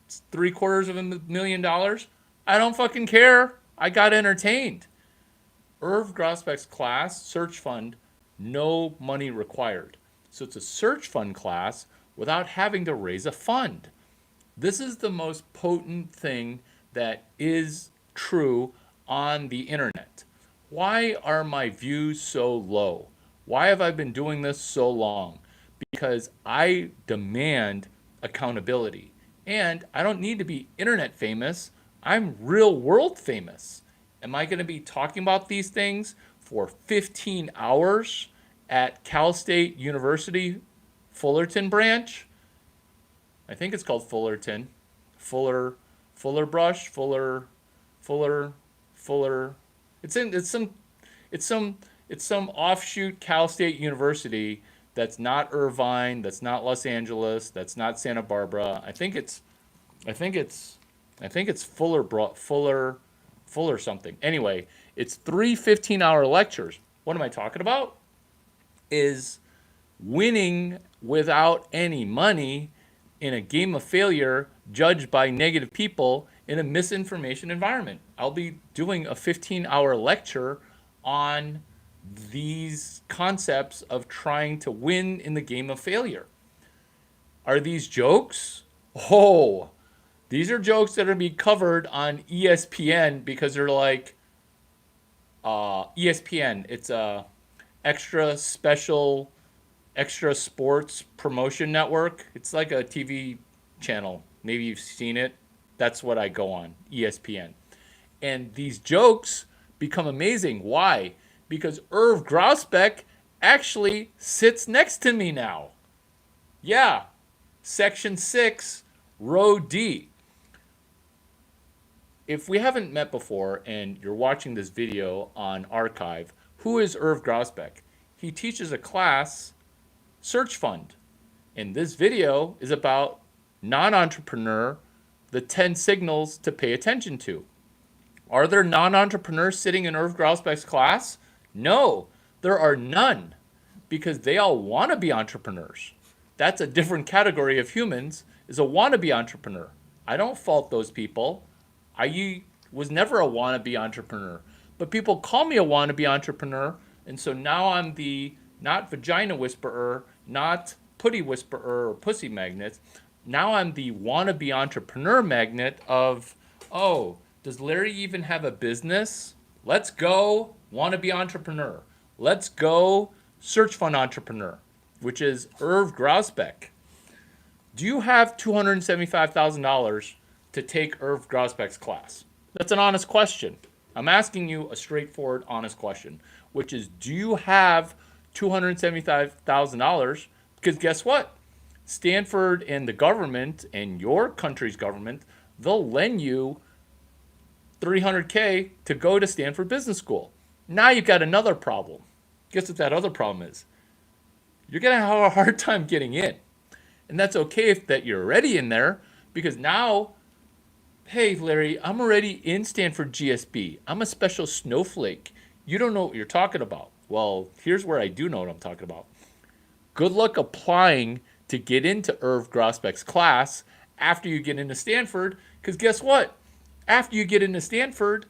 $750,000, I don't fucking care. I got entertained. Irv Grosbeck's class, search fund, no money required. So it's a search fund class without having to raise a fund. This is the most potent thing that is true on the internet. Why are my views so low? Why have I been doing this so long? Because I demand accountability. And I don't need to be internet famous. I'm real world famous. Am I going to be talking about these things for 15 hours at Cal State University, Fullerton branch? I think it's called Fullerton. Fuller Brush, Fuller. It's some offshoot Cal State University that's not Irvine, that's not Los Angeles, that's not Santa Barbara. I think it's Fuller something. Anyway, it's 3 15-hour lectures. What am I talking about? Is winning without any money in a game of failure judged by negative people in a misinformation environment. I'll be doing a 15-hour lecture on these concepts of trying to win in the game of failure. Are these jokes? Oh, these are jokes that are going to be covered on ESPN because they're like, ESPN, it's a extra special, extra sports promotion network. It's like a TV channel. Maybe you've seen it. That's what I go on, ESPN. And these jokes become amazing. Why? Because Irv Grosbeck actually sits next to me now. Yeah, Section 6, Row D. if we haven't met before and you're watching this video on archive, who is Irv Grosbeck? He teaches a class, Search Fund. And this video is about non-entrepreneur, the 10 signals to pay attention to. Are there non-entrepreneurs sitting in Irv Grosbeck's class? No, there are none, because they all want to be entrepreneurs. That's a different category of humans, is a wannabe entrepreneur. I don't fault those people. I was never a wannabe entrepreneur, but people call me a wannabe entrepreneur, and so now I'm the not vagina whisperer, not putty whisperer or pussy magnet. Now I'm the wannabe entrepreneur magnet of, oh, does Larry even have a business? Let's go wannabe entrepreneur. Let's go search fund entrepreneur, which is Irv Grosbeck. Do you have $275,000 to take Irv Grosbeck's class? That's an honest question. I'm asking you a straightforward, honest question, which is, do you have $275,000? Because guess what? Stanford and the government and your country's government, they'll lend you $300K to go to Stanford Business School. Now you've got another problem. Guess what that other problem is? You're going to have a hard time getting in. And that's okay if that you're already in there, because now, hey, Larry, I'm already in Stanford GSB. I'm a special snowflake. You don't know what you're talking about. Well, here's where I do know what I'm talking about. Good luck applying to get into Irv Grosbeck's class after you get into Stanford, because guess what? After you get into Stanford,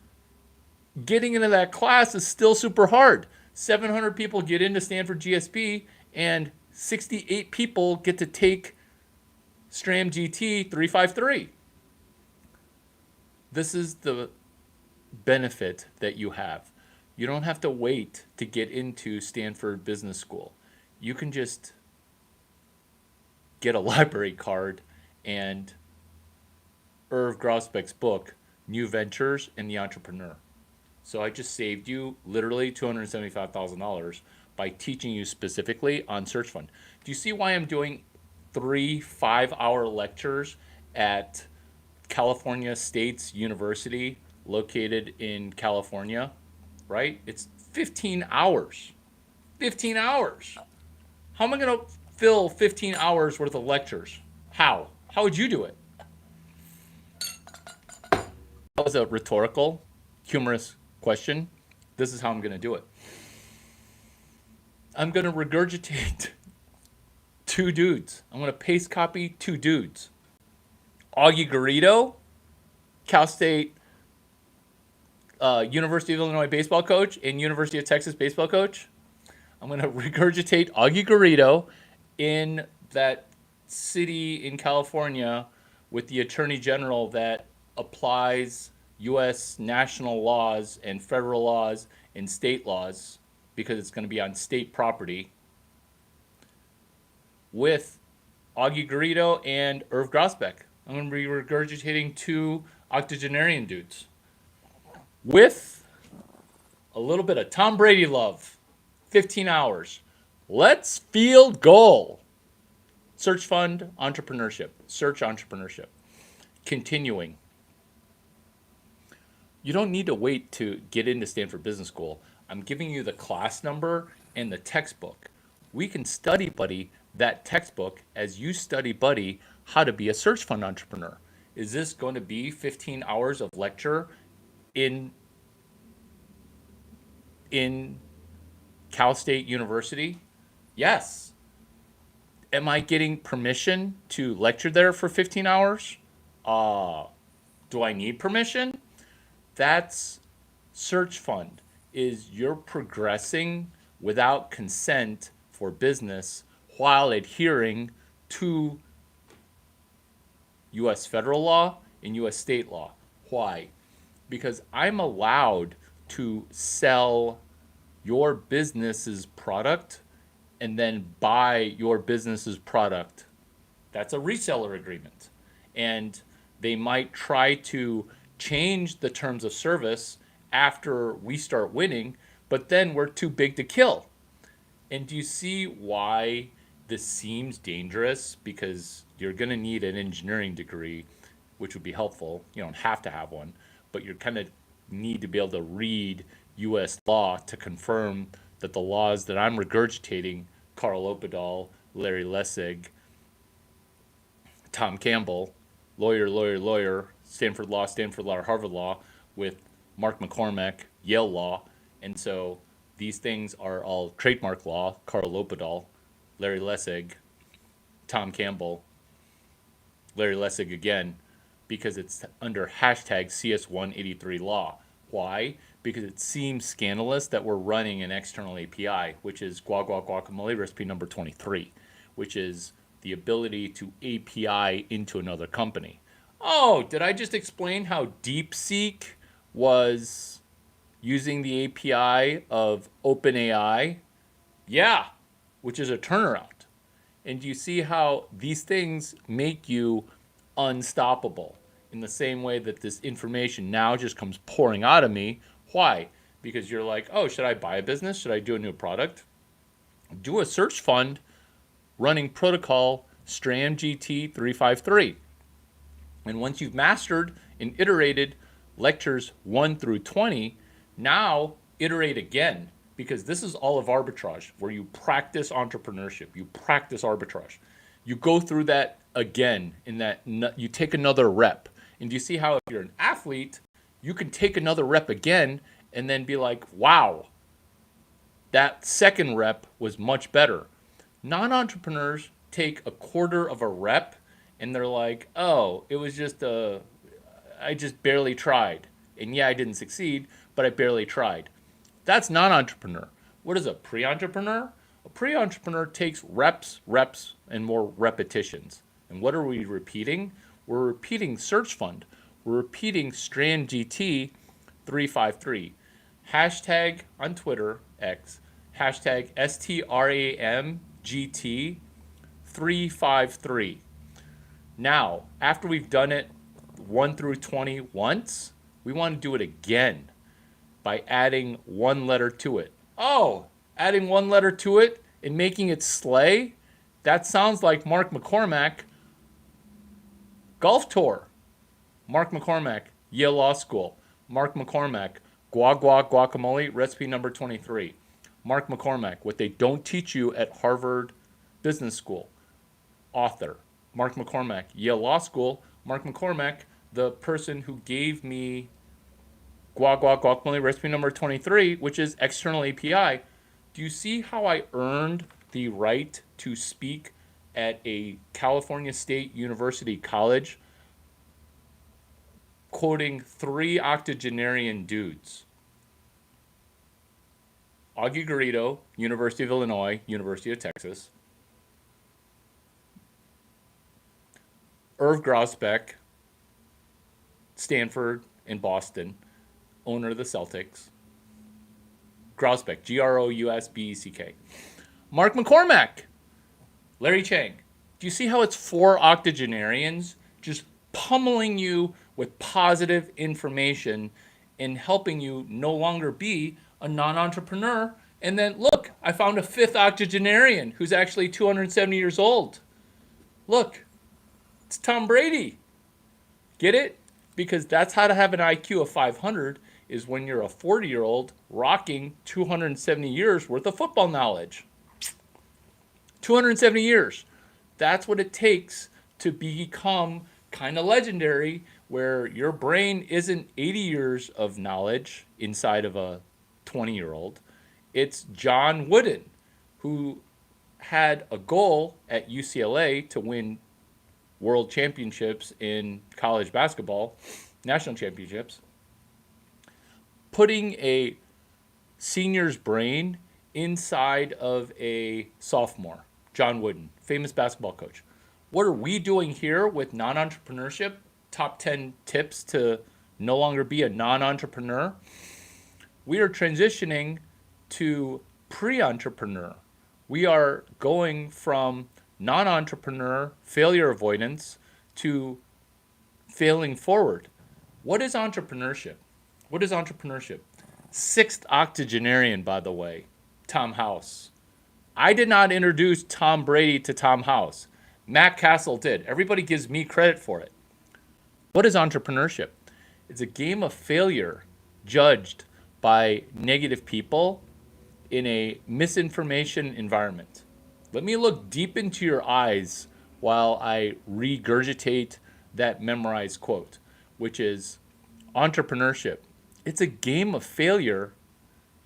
getting into that class is still super hard. 700 people get into Stanford GSB, and 68 people get to take STRAM GT 353. This is the benefit that you have. You don't have to wait to get into Stanford Business School. You can just get a library card and Irv Grosbeck's book, New Ventures and the Entrepreneur. So I just saved you literally $275,000 by teaching you specifically on Search Fund. Do you see why I'm doing 3 5-hour lectures at California State University located in California, right? It's 15 hours. 15 hours. How am I going to fill 15 hours worth of lectures? How? How would you do it? That was a rhetorical, humorous question. This is how I'm going to do it. I'm going to regurgitate 2 dudes. I'm going to paste copy 2 dudes. Augie Garrido, Cal State, University of Illinois baseball coach, and University of Texas baseball coach. I'm going to regurgitate Augie Garrido in that city in California with the attorney general that applies U.S. national laws and federal laws and state laws, because it's going to be on state property, with Augie Garrido and Irv Grosbeck. I'm going to be regurgitating 2 octogenarian dudes with a little bit of Tom Brady love. 15 hours. Let's field goal. Search fund entrepreneurship. Search entrepreneurship. Continuing. You don't need to wait to get into Stanford Business School. I'm giving you the class number and the textbook. We can study buddy that textbook as you study buddy how to be a search fund entrepreneur. Is this going to be 15 hours of lecture in Cal State University? Yes. Am I getting permission to lecture there for 15 hours? Do I need permission? That's search fund. Is you're progressing without consent for business while adhering to U.S. federal law and U.S. state law. Why? Because I'm allowed to sell your business's product and then buy your business's product. That's a reseller agreement. And they might try to change the terms of service after we start winning, but then we're too big to kill. And do you see why this seems dangerous? Because you're going to need an engineering degree, which would be helpful. You don't have to have one. but you kind of need to be able to read U.S. law to confirm that the laws that I'm regurgitating, Karl Opedal, Larry Lessig, Tom Campbell, lawyer, Stanford Law, Harvard Law, with Mark McCormack, Yale Law. And so these things are all trademark law, Karl Opedal, Larry Lessig, Tom Campbell, Larry Lessig again, because it's under hashtag CS183 law. Why? Because it seems scandalous that we're running an external API, which is Guacamole recipe number 23, which is the ability to API into another company. Oh, did I just explain how DeepSeek was using the API of OpenAI? Yeah, which is a turnaround. And you see how these things make you unstoppable in the same way that this information now just comes pouring out of me. Why? Because you're like, oh, should I buy a business? Should I do a new product? Do a search fund running protocol Strand GT 353. And once you've mastered and iterated lectures 1 through 20, now iterate again, because this is all of arbitrage, where you practice entrepreneurship, you practice arbitrage. You go through that again, in that you take another rep. And you see how if you're an athlete, you can take another rep again and then be like, wow, that second rep was much better. Non-entrepreneurs take a quarter of a rep and they're like, oh, it was just I just barely tried. And yeah, I didn't succeed, but I barely tried. That's non-entrepreneur. What is a pre-entrepreneur? A pre-entrepreneur takes reps, and more repetitions. And what are we repeating? We're repeating Search Fund. We're repeating Strand GT 353. Hashtag on Twitter, X, hashtag STRAMGT 353. Now, after we've done it 1 through 20 once, we want to do it again by adding one letter to it. Oh, adding one letter to it and making it slay? That sounds like Mark McCormack Golf Tour. Mark McCormack, Yale Law School. Mark McCormack, Guacamole recipe number 23. Mark McCormack, what they don't teach you at Harvard Business School. Author. Mark McCormack, Yale Law School. Mark McCormack, the person who gave me Guacamole recipe number 23, which is external API. Do you see how I earned the right to speak at a California State University college, quoting 3 octogenarian dudes? Augie Garrido, University of Illinois, University of Texas. Irv Grousbeck, Stanford and Boston, owner of the Celtics. Grousbeck, Grousbeck. Mark McCormack, Larry Chang. Do you see how it's 4 octogenarians just pummeling you with positive information and helping you no longer be a non-entrepreneur? And then look, I found a 5th octogenarian who's actually 270 years old. Look, it's Tom Brady. Get it? Because that's how to have an IQ of 500, is when you're a 40-year-old rocking 270 years worth of football knowledge. 270 years. That's what it takes to become kind of legendary, where your brain isn't 80 years of knowledge inside of a 20-year-old. It's John Wooden, who had a goal at UCLA to win world championships in college basketball, national championships, putting a senior's brain inside of a sophomore. John Wooden, famous basketball coach. What are we doing here with non-entrepreneurship? Top 10 tips to no longer be a non-entrepreneur. We are transitioning to pre-entrepreneur. We are going from non-entrepreneur failure avoidance to failing forward. What is entrepreneurship? What is entrepreneurship? 6th octogenarian, by the way, Tom House. I did not introduce Tom Brady to Tom House. Matt Castle did. Everybody gives me credit for it. What is entrepreneurship? It's a game of failure judged by negative people in a misinformation environment. Let me look deep into your eyes while I regurgitate that memorized quote, which is entrepreneurship. It's a game of failure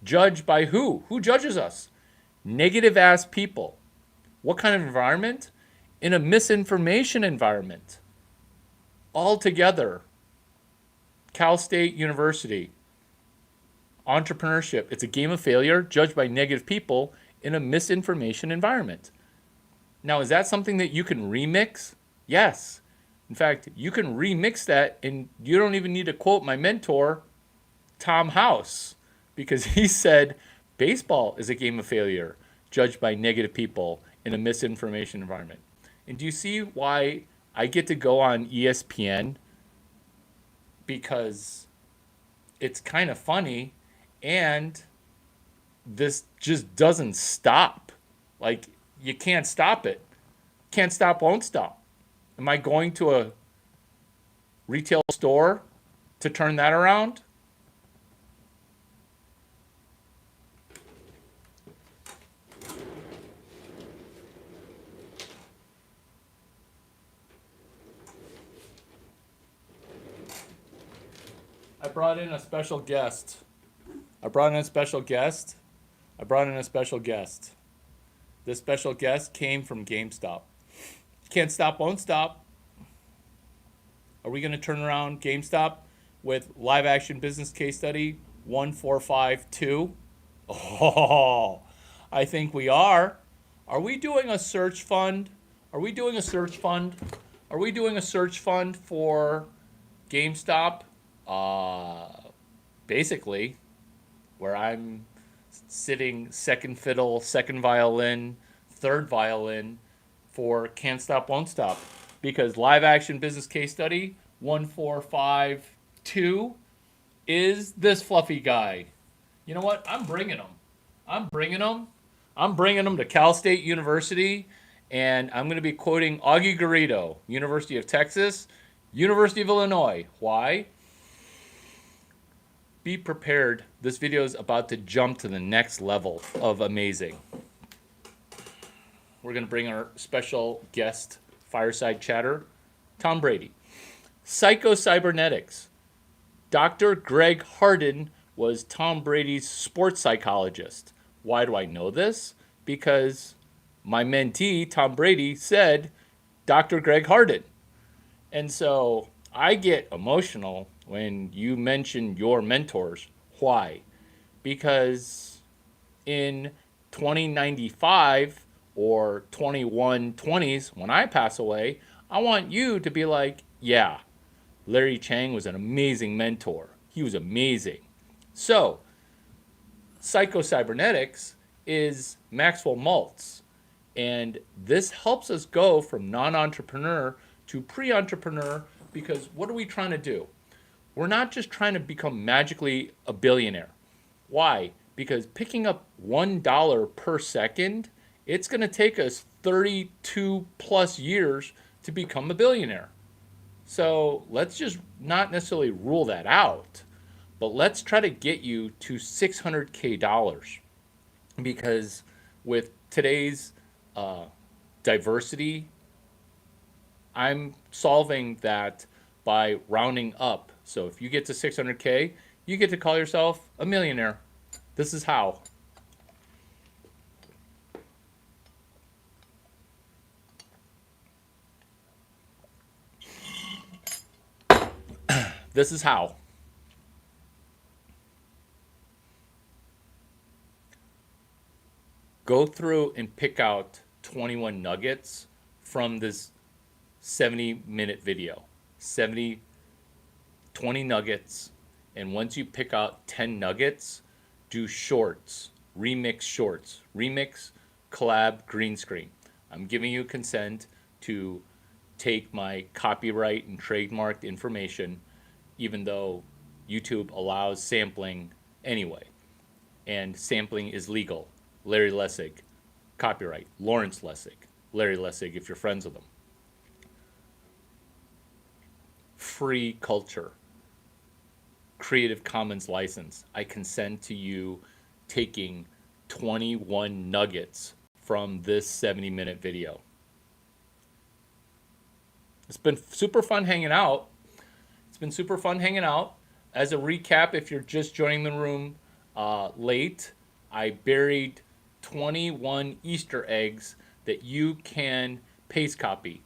judged by who? Who judges us? Negative ass people. What kind of environment? In a misinformation environment. All together. Cal State University. Entrepreneurship. It's a game of failure judged by negative people in a misinformation environment. Now, is that something that you can remix? Yes. In fact, you can remix that, and you don't even need to quote my mentor, Tom House, because he said baseball is a game of failure judged by negative people in a misinformation environment. And do you see why I get to go on ESPN? Because it's kind of funny, and this just doesn't stop. Like, you can't stop it. Can't stop, won't stop. Am I going to a retail store to turn that around? I brought in a special guest. I brought in a special guest. I brought in a special guest. This special guest came from GameStop. Can't stop, won't stop. Are we going to turn around GameStop with live action business case study 1452? Oh, I think we are. Are we doing a search fund? Are we doing a search fund? Are we doing a search fund for GameStop? Basically, where I'm sitting second fiddle, second violin, third violin for Can't Stop, Won't Stop. Because live action business case study 1452 is this fluffy guy. You know what? I'm bringing him. I'm bringing him. I'm bringing him to Cal State University, and I'm going to be quoting Augie Garrido, University of Texas, University of Illinois. Why? Be prepared. This video is about to jump to the next level of amazing. We're going to bring our special guest fireside chatter, Tom Brady. Psycho-cybernetics. Dr. Greg Harden was Tom Brady's sports psychologist. Why do I know this? Because my mentee, Tom Brady, said Dr. Greg Harden. And so I get emotional when you mention your mentors. Why? Because in 2095 or 2120s, when I pass away, I want you to be like, yeah, Larry Chang was an amazing mentor. He was amazing. So, psycho-cybernetics is Maxwell Maltz. And this helps us go from non-entrepreneur to pre-entrepreneur, because what are we trying to do? We're not just trying to become magically a billionaire. Why? Because picking up $1 per second, it's going to take us 32 plus years to become a billionaire. So let's just not necessarily rule that out, but let's try to get you to $600K, because with today's diversity, I'm solving that by rounding up. So if you get to 600K, you get to call yourself a millionaire. This is how. This is how. Go through and pick out 21 nuggets from this 70-minute video. 20 nuggets. And once you pick out 10 nuggets, do shorts, remix shorts, remix, collab, green screen. I'm giving you consent to take my copyright and trademarked information, even though YouTube allows sampling anyway. And sampling is legal. Larry Lessig, copyright. Lawrence Lessig, Larry Lessig, if you're friends with him. Free culture. Creative Commons license. I consent to you taking 21 nuggets from this 70-minute video. It's been super fun hanging out. As a recap, if you're just joining the room late, I buried 21 Easter eggs that you can paste copy.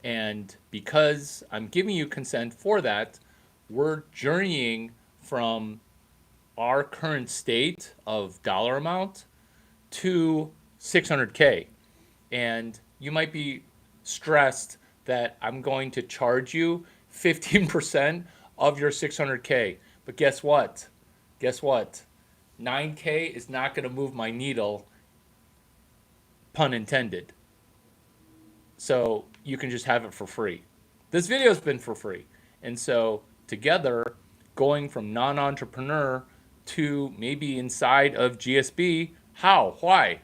And because I'm giving you consent for that, we're journeying from our current state of dollar amount to 600K. And you might be stressed that I'm going to charge you 15% of your 600K. But guess what? 9K is not going to move my needle, pun intended. So you can just have it for free. This video's been for free. And so together, going from non-entrepreneur to maybe inside of GSB, how? Why?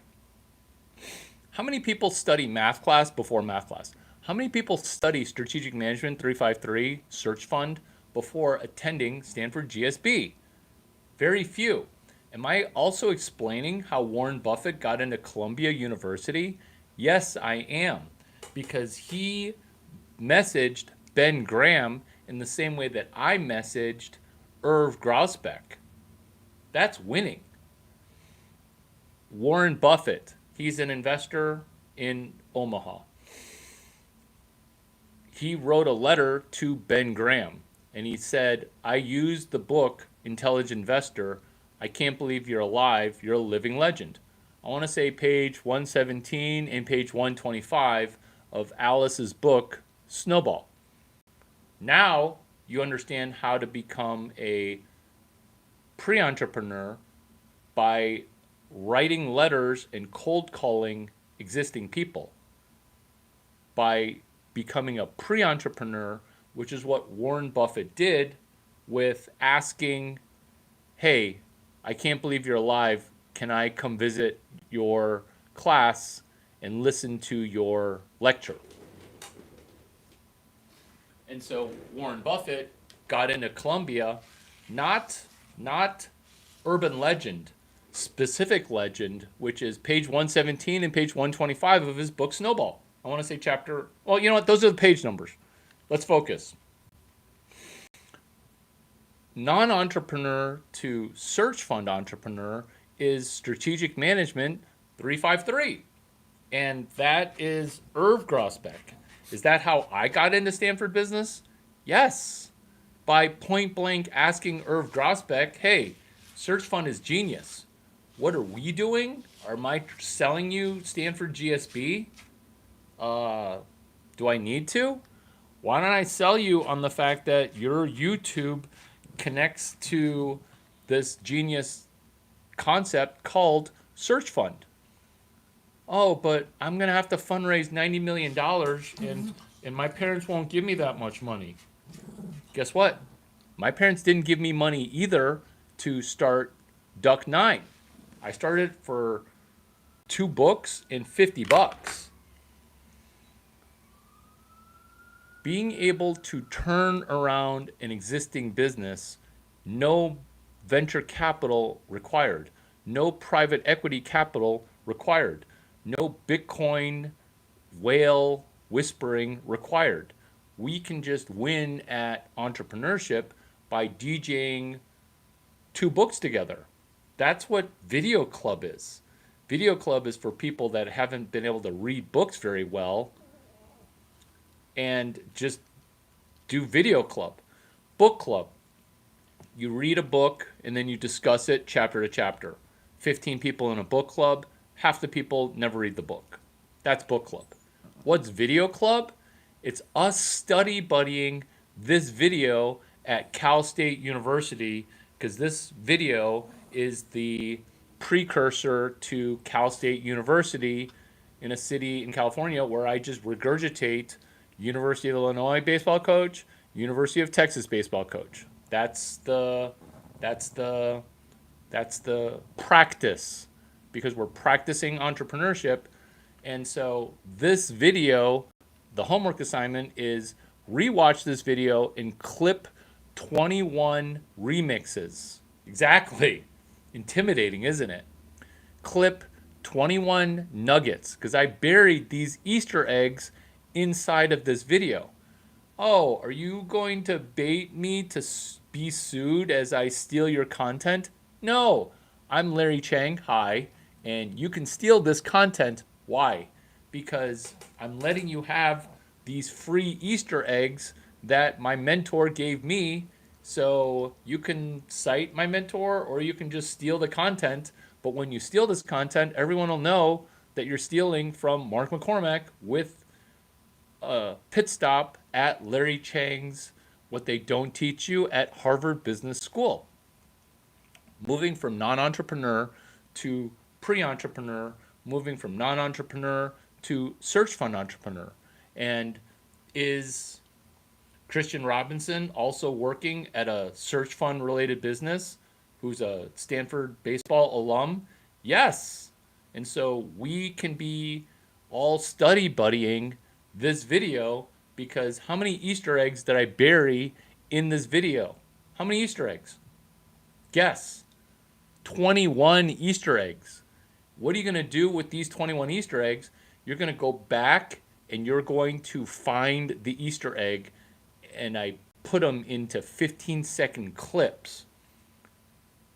How many people study math class before math class? How many people study Strategic Management 353 Search Fund before attending Stanford GSB? Very few. Am I also explaining how Warren Buffett got into Columbia University? Yes, I am. Because he messaged Ben Graham in the same way that I messaged Irv Grousbeck. That's winning. Warren Buffett, he's an investor in Omaha. He wrote a letter to Ben Graham, and he said, I used the book Intelligent Investor. I can't believe you're alive. You're a living legend. I want to say page 117 and page 125 of Alice's book, Snowball. Now you understand how to become a pre-entrepreneur by writing letters and cold calling existing people. By becoming a pre-entrepreneur, which is what Warren Buffett did with asking, hey, I can't believe you're alive. Can I come visit your class and listen to your lecture? And so Warren Buffett got into Columbia, not urban legend, specific legend, which is page 117 and page 125 of his book Snowball. I want to say chapter, well, you know what? Those are the page numbers. Let's focus. Non-entrepreneur to search fund entrepreneur is Strategic Management 353. And that is Irv Grousbeck. Is that how I got into Stanford business? Yes. By point blank asking Irv Grousbeck, hey, search fund is genius. What are we doing? Am I selling you Stanford GSB? Do I need to? Why don't I sell you on the fact that your YouTube connects to this genius concept called search fund? Oh, but I'm going to have to fundraise $90 million and my parents won't give me that much money. Guess what? My parents didn't give me money either to start Duck 9. I started for 2 books and $50. Being able to turn around an existing business, no venture capital required, no private equity capital required, no Bitcoin whale whispering required. We can just win at entrepreneurship by DJing 2 books together. That's what Video Club is. Video Club is for people that haven't been able to read books very well and just do Video Club. Book Club. You read a book and then you discuss it chapter to chapter. 15 people in a book club, half the people never read the book. That's Book Club. What's Video Club? It's us study buddying this video at Cal State University, because this video is the precursor to Cal State University in a city in California where I just regurgitate University of Illinois baseball coach, University of Texas baseball coach. That's the practice, because we're practicing entrepreneurship. And so this video, the homework assignment is rewatch this video and clip 21 remixes. Exactly. Intimidating, isn't it? Clip 21 nuggets because I buried these Easter eggs inside of this video. Oh, are you going to bait me to be sued as I steal your content? No, I'm Larry Chang. Hi. And you can steal this content. Why? Because I'm letting you have these free Easter eggs that my mentor gave me. So you can cite my mentor or you can just steal the content. But when you steal this content, everyone will know that you're stealing from Mark McCormack with a pit stop at Larry Chang's What They Don't Teach You at Harvard Business School. Moving from non-entrepreneur to pre-entrepreneur, moving from non-entrepreneur to search fund entrepreneur. And is Christian Robinson also working at a search fund related business who's a Stanford baseball alum? Yes. And so we can be all study buddying this video because how many Easter eggs did I bury in this video? How many Easter eggs? Guess. 21 Easter eggs. What are you going to do with these 21 Easter eggs? You're going to go back and you're going to find the Easter egg, and I put them into 15-second clips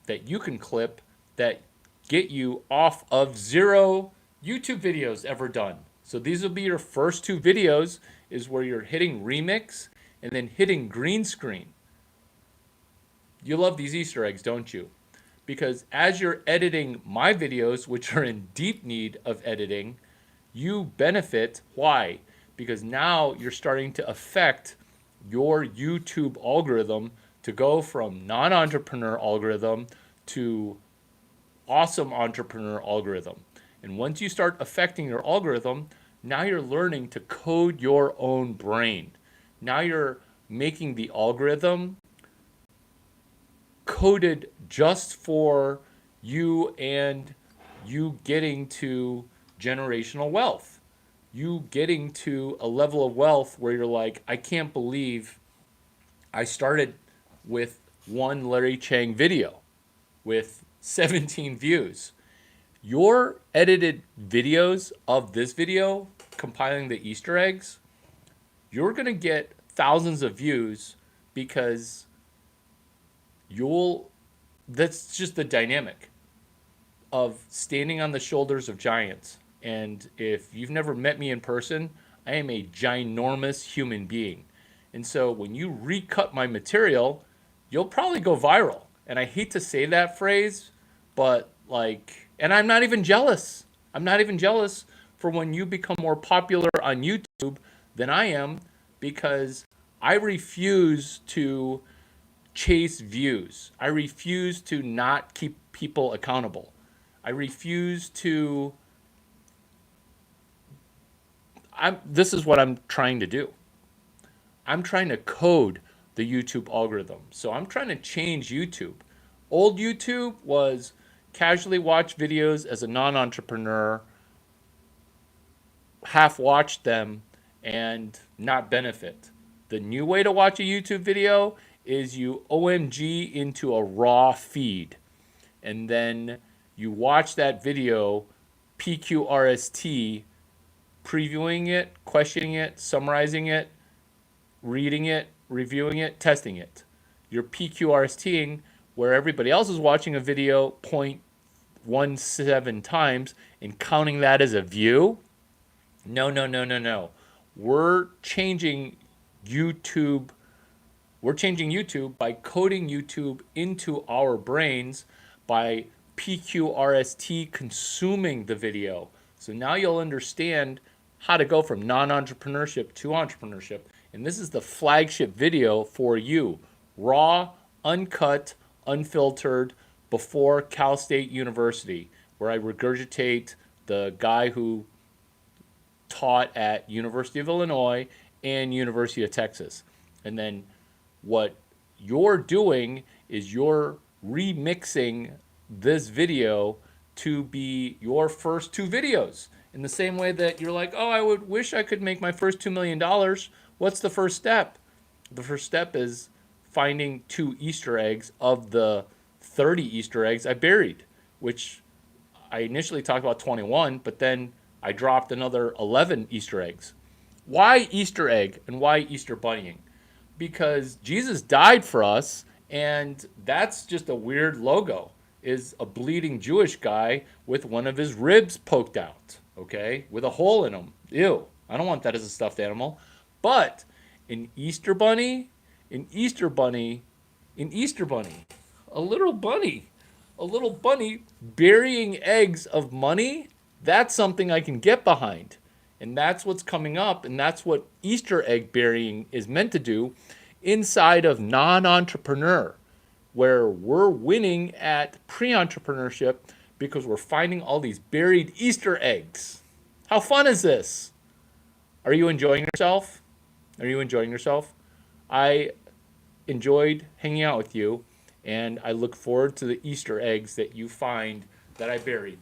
that you can clip that get you off of 0 YouTube videos ever done. So these will be your first 2 videos is where you're hitting remix and then hitting green screen. You love these Easter eggs, don't you? Because as you're editing my videos, which are in deep need of editing, you benefit. Why? Because now you're starting to affect your YouTube algorithm to go from non-entrepreneur algorithm to awesome entrepreneur algorithm. And once you start affecting your algorithm, now you're learning to code your own brain. Now you're making the algorithm coded just for you and you getting to generational wealth. You getting to a level of wealth where you're like, I can't believe I started with one Larry Chang video with 17 views. Your edited videos of this video, compiling the Easter eggs, you're going to get thousands of views because that's just the dynamic of standing on the shoulders of giants. And if you've never met me in person, I am a ginormous human being. And so when you recut my material, you'll probably go viral. And I hate to say that phrase, but and I'm not even jealous. I'm not even jealous for when you become more popular on YouTube than I am, because I refuse to chase views. I refuse to not keep people accountable. I refuse to. This is what I'm trying to do. I'm trying to code the YouTube algorithm. So I'm trying to change YouTube. Old YouTube was casually watch videos as a non-entrepreneur, half watch them and not benefit. The new way to watch a YouTube video is you OMG into a raw feed, and then you watch that video PQRST, previewing it, questioning it, summarizing it, reading it, reviewing it, testing it. You're PQRSTing where everybody else is watching a video 0.17 times and counting that as a view. No. We're changing YouTube. We're changing YouTube by coding YouTube into our brains by PQRST consuming the video. So now you'll understand how to go from non-entrepreneurship to entrepreneurship. And this is the flagship video for you. Raw, uncut, unfiltered, before Cal State University, where I regurgitate the guy who taught at University of Illinois and University of Texas. And then what you're doing is you're remixing this video to be your first 2 videos. In the same way that you're like, oh, I wish I could make my first $2 million. What's the first step? The first step is finding 2 Easter eggs of the 30 Easter eggs I buried, which I initially talked about 21, but then I dropped another 11 Easter eggs. Why Easter egg and why Easter bunnying? Because Jesus died for us, and that's just a weird logo. Is a bleeding Jewish guy with one of his ribs poked out, okay, with a hole in him. Ew, I don't want that as a stuffed animal. But an Easter bunny, an Easter bunny, an Easter bunny, a little bunny, a little bunny burying eggs of money, that's something I can get behind. And that's what's coming up, and that's what Easter egg burying is meant to do inside of non entrepreneur, where we're winning at pre entrepreneurship because we're finding all these buried Easter eggs. How fun is this? Are you enjoying yourself? Are you enjoying yourself? I enjoyed hanging out with you, and I look forward to the Easter eggs that you find that I buried.